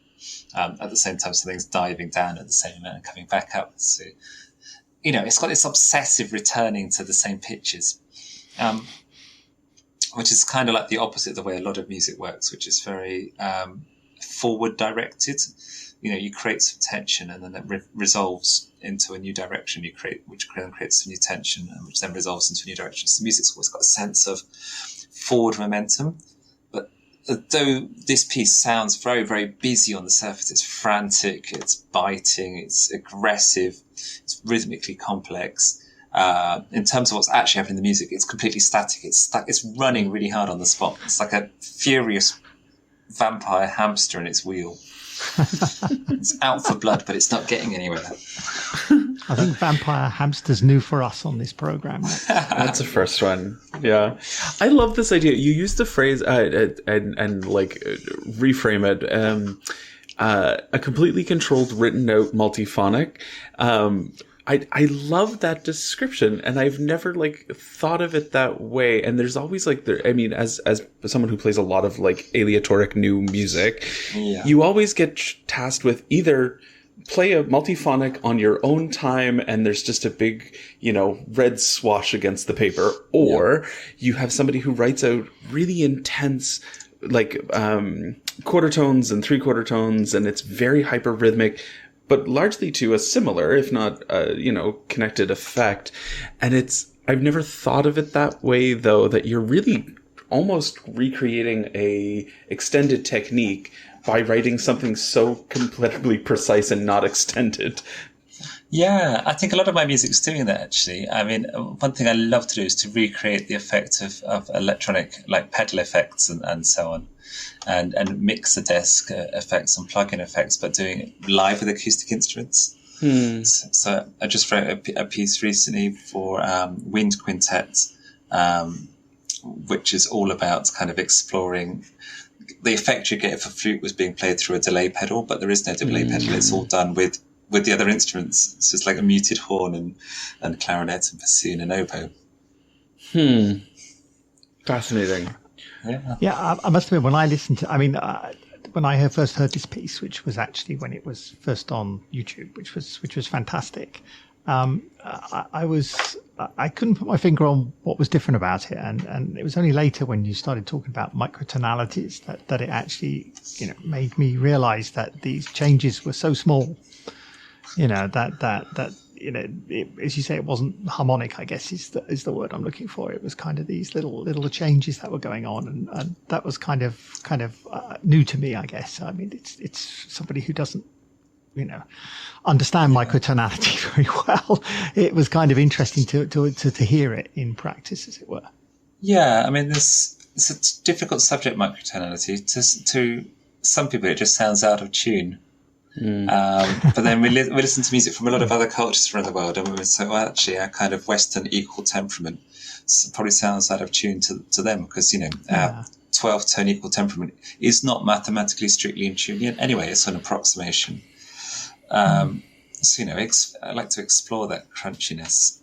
At the same time, something's diving down at the same amount and coming back up. So, it's got this obsessive returning to the same pitches. Which is kind of like the opposite of the way a lot of music works, which is very forward directed. You create some tension and then it resolves into a new direction. Which then creates some new tension, and which then resolves into a new direction. So music's always got a sense of forward momentum, but though this piece sounds very, very busy on the surface, it's frantic, it's biting, it's aggressive, it's rhythmically complex. In terms of what's actually happening in the music, it's completely static. It's running really hard on the spot. It's like a furious vampire hamster in its wheel. It's out for blood, but it's not getting anywhere. I think vampire hamster's new for us on this program. That's the first one. Yeah, I love this idea. You use the phrase and like reframe it. A completely controlled, written note multiphonic. I love that description, and I've never like thought of it that way. And there's always like as someone who plays a lot of like aleatoric new music, you always get tasked with either play a multiphonic on your own time and there's just a big, red swash against the paper, or you have somebody who writes out really intense like quarter tones and 3/4 tones, and it's very hyper rhythmic, but largely to a similar, if not, connected effect. And I've never thought of it that way, though, that you're really almost recreating a extended technique by writing something so completely precise and not extended. Yeah, I think a lot of my music's doing that, actually. I mean, one thing I love to do is to recreate the effect of electronic, like pedal effects and so on. And mix the desk effects and plug-in effects, but doing it live with acoustic instruments. So I just wrote a piece recently for Wind Quintet, which is all about kind of exploring the effect you get if a flute was being played through a delay pedal, but there is no delay pedal. It's all done with the other instruments. So it's like a muted horn and clarinet and bassoon and oboe. Fascinating. Yeah, I must admit, when I listened to, when I first heard this piece, which was actually when it was first on YouTube, which was fantastic. I couldn't put my finger on what was different about it, and it was only later when you started talking about microtonalities that it actually, made me realize that these changes were so small, that. As you say, it wasn't harmonic, I guess is the word I'm looking for. It was kind of these little changes that were going on, and that was kind of new to me, I guess. I mean, it's somebody who doesn't, understand microtonality very well. It was kind of interesting to hear it in practice, as it were. Yeah, I mean, it's a difficult subject, microtonality. To some people, it just sounds out of tune. But then we listen to music from a lot of other cultures around the world, and we would say, well, actually, our kind of Western equal temperament probably sounds out of tune to them, because our 12-tone equal temperament is not mathematically strictly in tune yet. Anyway, it's an approximation. So I like to explore that crunchiness.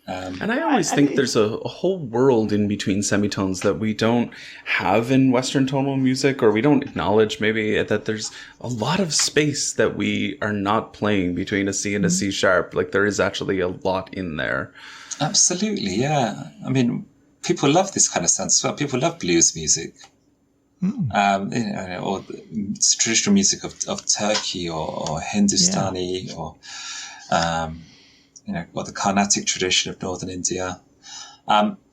And I always think there's a whole world in between semitones that we don't have in Western tonal music, or we don't acknowledge maybe that there's a lot of space that we are not playing between a C and a C sharp. Like there is actually a lot in there. Absolutely, yeah. I mean, people love this kind of sound as well. People love blues music. Or traditional music of Turkey or Hindustani or or the Carnatic tradition of northern India.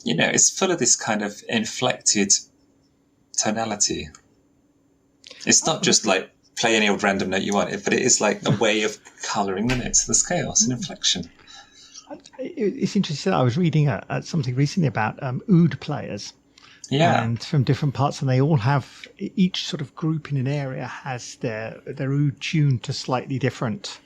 It's full of this kind of inflected tonality. It's not just like play any old random note you want, but it is like a way of colouring the notes of the scale. It's an inflection. It's interesting. I was reading something recently about oud players. Yeah. And from different parts, and they all have, each sort of group in an area has their oud tuned to slightly different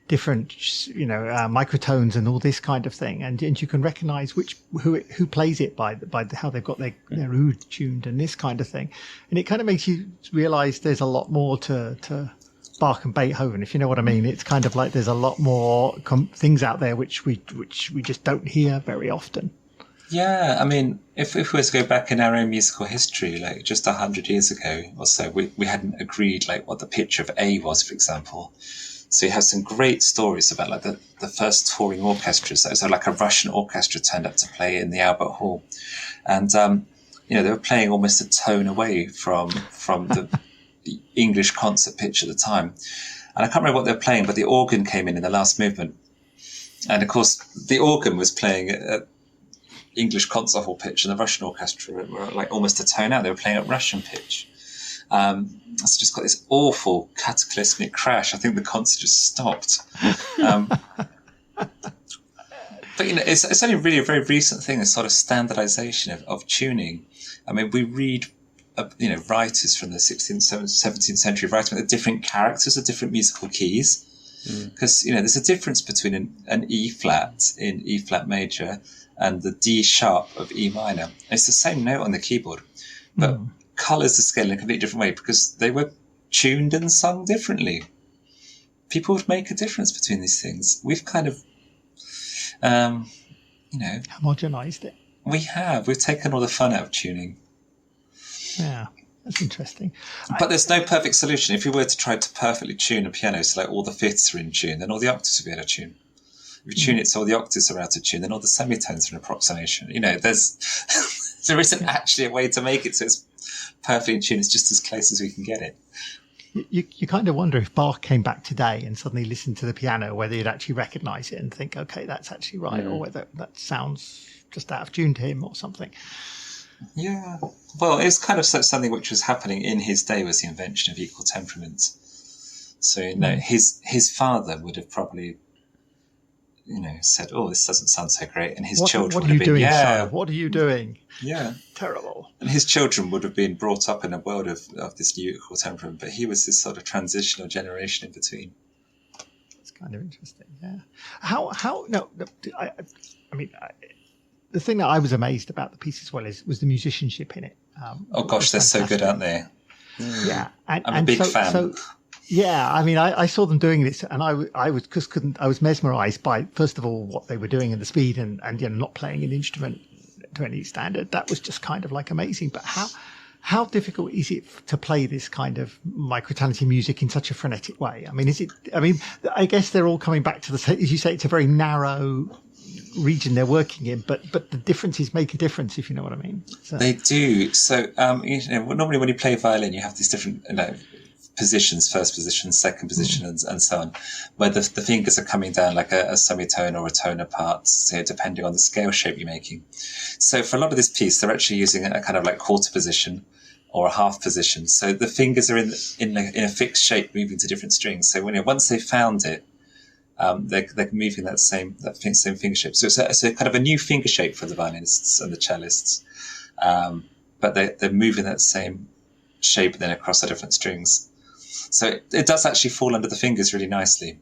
microtones and all this kind of thing, and you can recognize who plays it by how they've got their oud tuned and this kind of thing, and it kind of makes you realize there's a lot more to Bach and Beethoven, if you know what I mean. It's kind of like there's a lot more things out there which we just don't hear very often. Yeah, I mean, if we were to go back in our own musical history, like just 100 years ago or so, we hadn't agreed like what the pitch of A was, for example. So you have some great stories about like the first touring orchestras. So like a Russian orchestra turned up to play in the Albert Hall, and they were playing almost a tone away from the English concert pitch at the time. And I can't remember what they were playing, but the organ came in the last movement, and of course the organ was playing English concert hall pitch, and the Russian orchestra were like almost a tone out. They were playing at Russian pitch. It's just got this awful cataclysmic crash. I think the concert just stopped. But it's only really a very recent thing, this sort of standardization of tuning. I mean, we read, writers from the 16th, 17th century writing with different characters of different musical keys. Because, there's a difference between an E flat in E flat major and the D sharp of E minor. It's the same note on the keyboard, but colours the scale in a completely different way because they were tuned and sung differently. People would make a difference between these things. We've kind of, homogenized it. We've taken all the fun out of tuning. Yeah, that's interesting. But there's no perfect solution. If you were to try to perfectly tune a piano so like all the fifths are in tune, then all the octaves would be out of tune. If you tune it so all the octaves are out of tune, then all the semitones are an approximation. There isn't actually a way to make it so it's perfectly in tune. It's just as close as we can get it. You kind of wonder if Bach came back today and suddenly listened to the piano, whether he'd actually recognise it and think, okay, that's actually right, or whether that sounds just out of tune to him or something. Yeah. Well, it's kind of something which was happening in his day was the invention of equal temperaments. So, his father would have probably, said, oh, this doesn't sound so great. And his children would have been, son? What are you doing? Yeah. Terrible. And his children would have been brought up in a world of this new equal temperament, but he was this sort of transitional generation in between. It's kind of interesting, yeah. The thing that I was amazed about the piece as well was the musicianship in it. Oh gosh, they're so good, aren't they? Yeah. I'm a big fan. Yeah, I mean, I saw them doing this, and I was mesmerised by, first of all, what they were doing and the speed, and not playing an instrument to any standard. That was just kind of like amazing. But how difficult is it to play this kind of microtonality music in such a frenetic way? I mean, I guess they're all coming back to as you say, it's a very narrow region they're working in, but the differences make a difference, if you know what I mean. So. They do. So, normally when you play violin, you have these different, positions, first position, second position, and so on, where the fingers are coming down like a semitone or a tone apart, depending on the scale shape you're making. So for a lot of this piece, they're actually using a kind of like quarter position or a half position. So the fingers are in a fixed shape, moving to different strings. So once they've found it, they're moving that same finger shape. So it's a kind of a new finger shape for the violinists and the cellists, but they're moving that same shape then across the different strings. So it does actually fall under the fingers really nicely.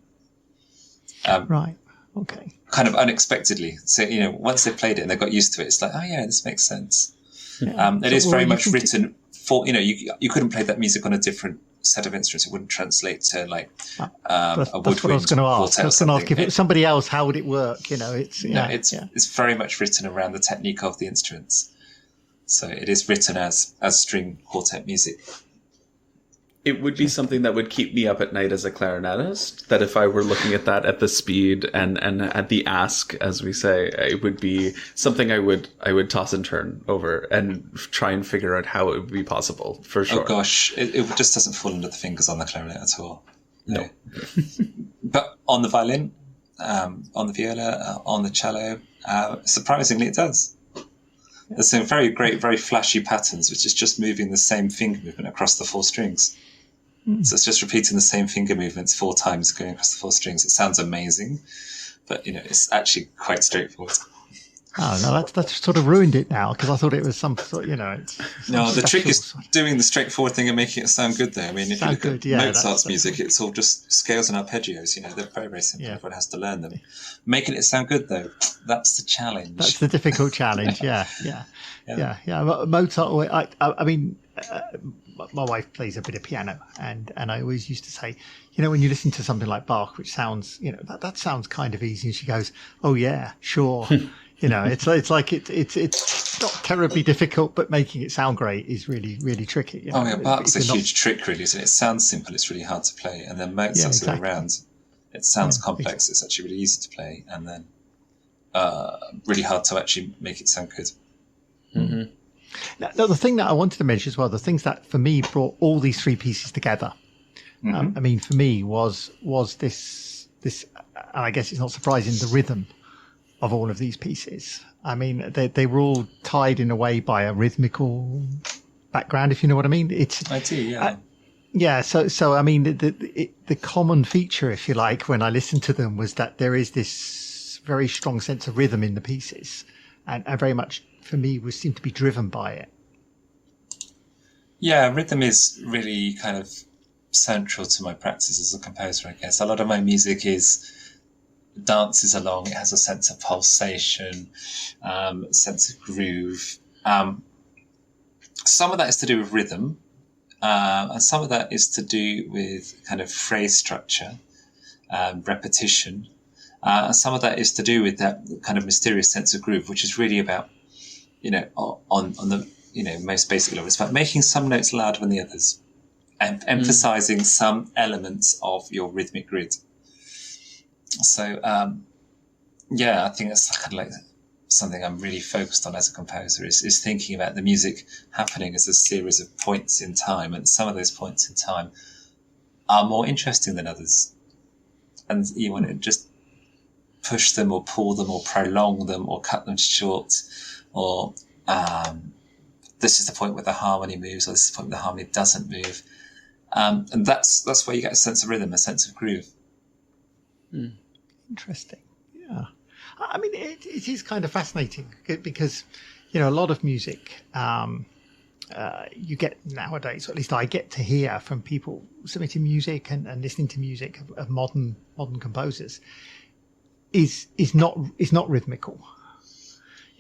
Right. Okay. Kind of unexpectedly. So, once they've played it and they got used to it, it's like, oh yeah, this makes sense. Yeah. It is very much written for, you couldn't play that music on a different set of instruments. It wouldn't translate to like a woodwind. That's what I was going to ask. I was going to ask if it was somebody else, how would it work? It's very much written around the technique of the instruments. So it is written as string quartet music. It would be something that would keep me up at night as a clarinetist, that if I were looking at that at the speed and at the ask, as we say, it would be something I would toss and turn over and try and figure out how it would be possible, for sure. Oh gosh, it just doesn't fall under the fingers on the clarinet at all. No. But on the violin, on the viola, on the cello, surprisingly it does. There's some very great, very flashy patterns, which is just moving the same finger movement across the four strings. So it's just repeating the same finger movements 4 times going across the 4 strings. It sounds amazing, but it's actually quite straightforward. Oh no, that's sort of ruined it now, because I thought it was some sort, No, the trick is doing the straightforward thing and making it sound good. Though, I mean, if you look at Mozart's music, it's all just scales and arpeggios. They're very, very simple. Yeah. Everyone has to learn them. Making it sound good, though, that's the challenge. That's the difficult challenge. Yeah. Mozart. I mean, my wife plays a bit of piano, and I always used to say, when you listen to something like Bach, which sounds, that sounds kind of easy, and she goes, "Oh yeah, sure." It's like it's not terribly difficult, but making it sound great is really, really tricky. Oh yeah, Bach's a huge trick, really, isn't it? It sounds simple, it's really hard to play, and then Mozart's the way around. It sounds complex, It's actually really easy to play, and then really hard to actually make it sound good. Mm-hmm. Now, the thing that I wanted to mention as well, the things that for me brought all these 3 pieces together. Mm-hmm. For me was this, and I guess it's not surprising, the rhythm of all of these pieces. I mean, they were all tied in a way by a rhythmical background, if you know what I mean. I do, yeah. Yeah, so I mean, the common feature, if you like, when I listened to them was that there is this very strong sense of rhythm in the pieces, and very much for me seemed to be driven by it. Yeah, rhythm is really kind of central to my practice as a composer, I guess. A lot of my music dances along. It has a sense of pulsation, sense of groove. Some of that is to do with rhythm. And some of that is to do with kind of phrase structure, repetition. And some of that is to do with that kind of mysterious sense of groove, which is really about, on the, most basic level. It's about making some notes louder than the others and emphasizing some elements of your rhythmic grid. So, I think that's kind of like something I'm really focused on as a composer is thinking about the music happening as a series of points in time, and some of those points in time are more interesting than others, and you want to just push them or pull them or prolong them or cut them short, or this is the point where the harmony moves, or this is the point where the harmony doesn't move, and that's where you get a sense of rhythm, a sense of groove. Interesting. Yeah. I mean, it is kind of fascinating because, a lot of music you get nowadays, or at least I get to hear from people submitting music and listening to music of modern composers is not rhythmical.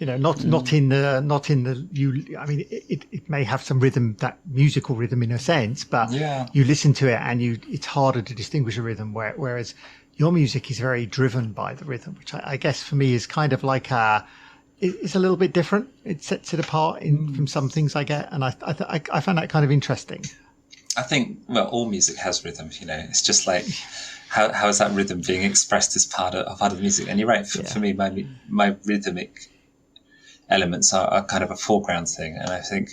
Not in the I mean, it may have some rhythm, that musical rhythm in a sense, but you listen to it and it's harder to distinguish a rhythm. Whereas your music is very driven by the rhythm, which I guess for me is kind of like it's a little bit different. It sets it apart from some things I get, and I find that kind of interesting. I think all music has rhythm. It's just like how is that rhythm being expressed as part of the music? And you're right. For me, my rhythmic elements are kind of a foreground thing, and I think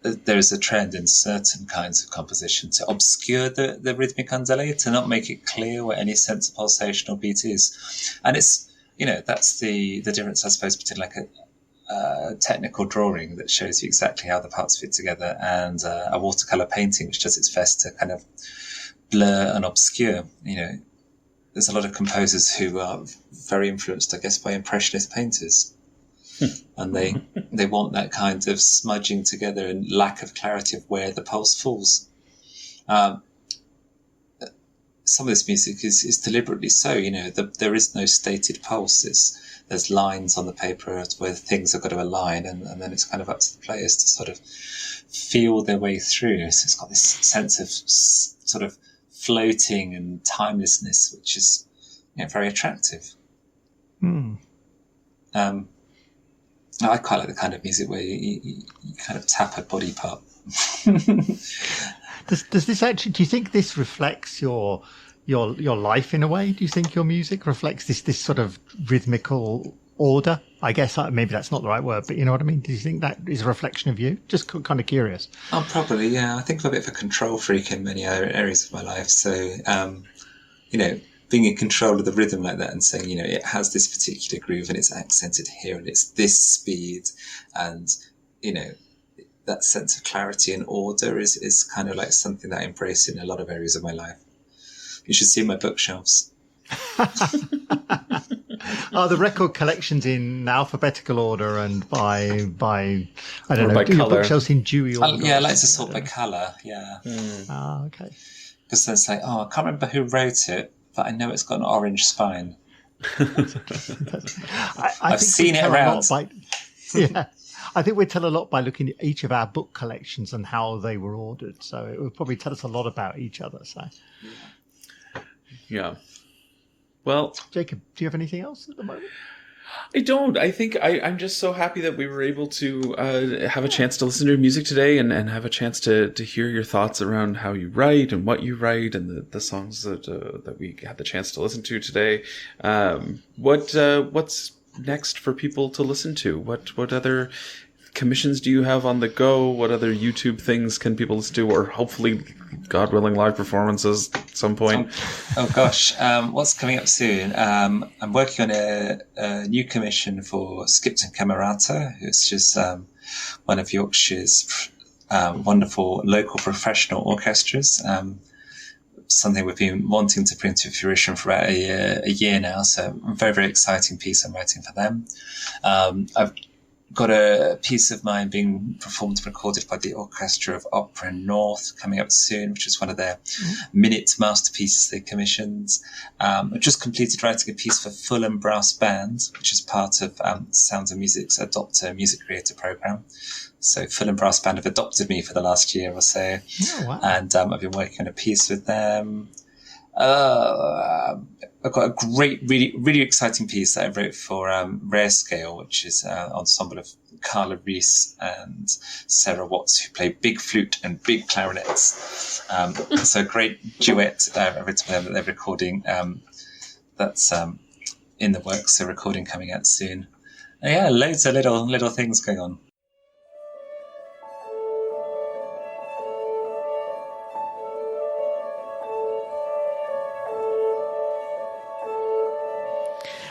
there is a trend in certain kinds of composition to obscure the rhythmic underlay, to not make it clear what any sense of pulsation or beat is. And it's, that's the difference, I suppose, between like a technical drawing that shows you exactly how the parts fit together and a watercolor painting, which does its best to kind of blur and obscure. There's a lot of composers who are very influenced, I guess, by impressionist painters. And they want that kind of smudging together and lack of clarity of where the pulse falls. Some of this music is deliberately so. There is no stated pulse. There's lines on the paper where things have got to align, and then it's kind of up to the players to sort of feel their way through. So it's got this sense of sort of floating and timelessness, which is very attractive. I quite like the kind of music where you kind of tap a body part. Does this actually? Do you think this reflects your life in a way? Do you think your music reflects this sort of rhythmical order? I guess maybe that's not the right word, but you know what I mean. Do you think that is a reflection of you? Just kind of curious. Oh, probably, yeah. I think I'm a bit of a control freak in many other areas of my life. So, being in control of the rhythm like that and saying, it has this particular groove and it's accented here and it's this speed, and, that sense of clarity and order is kind of like something that I embrace in a lot of areas of my life. You should see my bookshelves. The record collections in alphabetical order and by I don't know, by color. Bookshelves in Dewey order. I like to sort by colour, yeah. Okay. Because then it's like, I can't remember who wrote it, but I know it's got an orange spine. I've seen it around. I think we tell a lot by looking at each of our book collections and how they were ordered. So it would probably tell us a lot about each other. So, yeah. Well, Jacob, do you have anything else at the moment? I don't. I think I'm just so happy that we were able to have a chance to listen to music today and have a chance to hear your thoughts around how you write and what you write and the songs that we had the chance to listen to today. What's next for people to listen to? What other commissions do you have on the go? What other YouTube things can people listen to? Or hopefully, God willing, live performances at some point? Oh gosh, what's coming up soon? I'm working on a new commission for Skipton Camerata, who's just one of Yorkshire's wonderful local professional orchestras. Something we've been wanting to bring to fruition for about a year now. So a very, very exciting piece I'm writing for them. I've got a piece of mine being performed and recorded by the Orchestra of Opera North coming up soon, which is one of their minute masterpieces they commissioned. I've just completed writing a piece for Fulham Brass Band, which is part of Sounds of Music's Adopter Music Creator Programme. So Fulham Brass Band have adopted me for the last year or so. Oh, wow. And I've been working on a piece with them. I've got a great, really, really exciting piece that I wrote for Rare Scale, which is an ensemble of Carla Reese and Sarah Watts, who play big flute and big clarinets. So a great duet I've written for them that they're recording. That's in the works, so recording coming out soon. And yeah, loads of little things going on.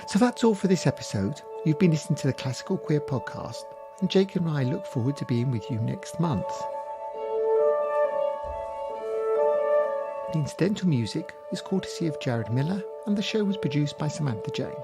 So that's all for this episode. You've been listening to the Classical Queer Podcast, and Jacob and I look forward to being with you next month. The incidental music is courtesy of Jared Miller, and the show was produced by Samantha Jane.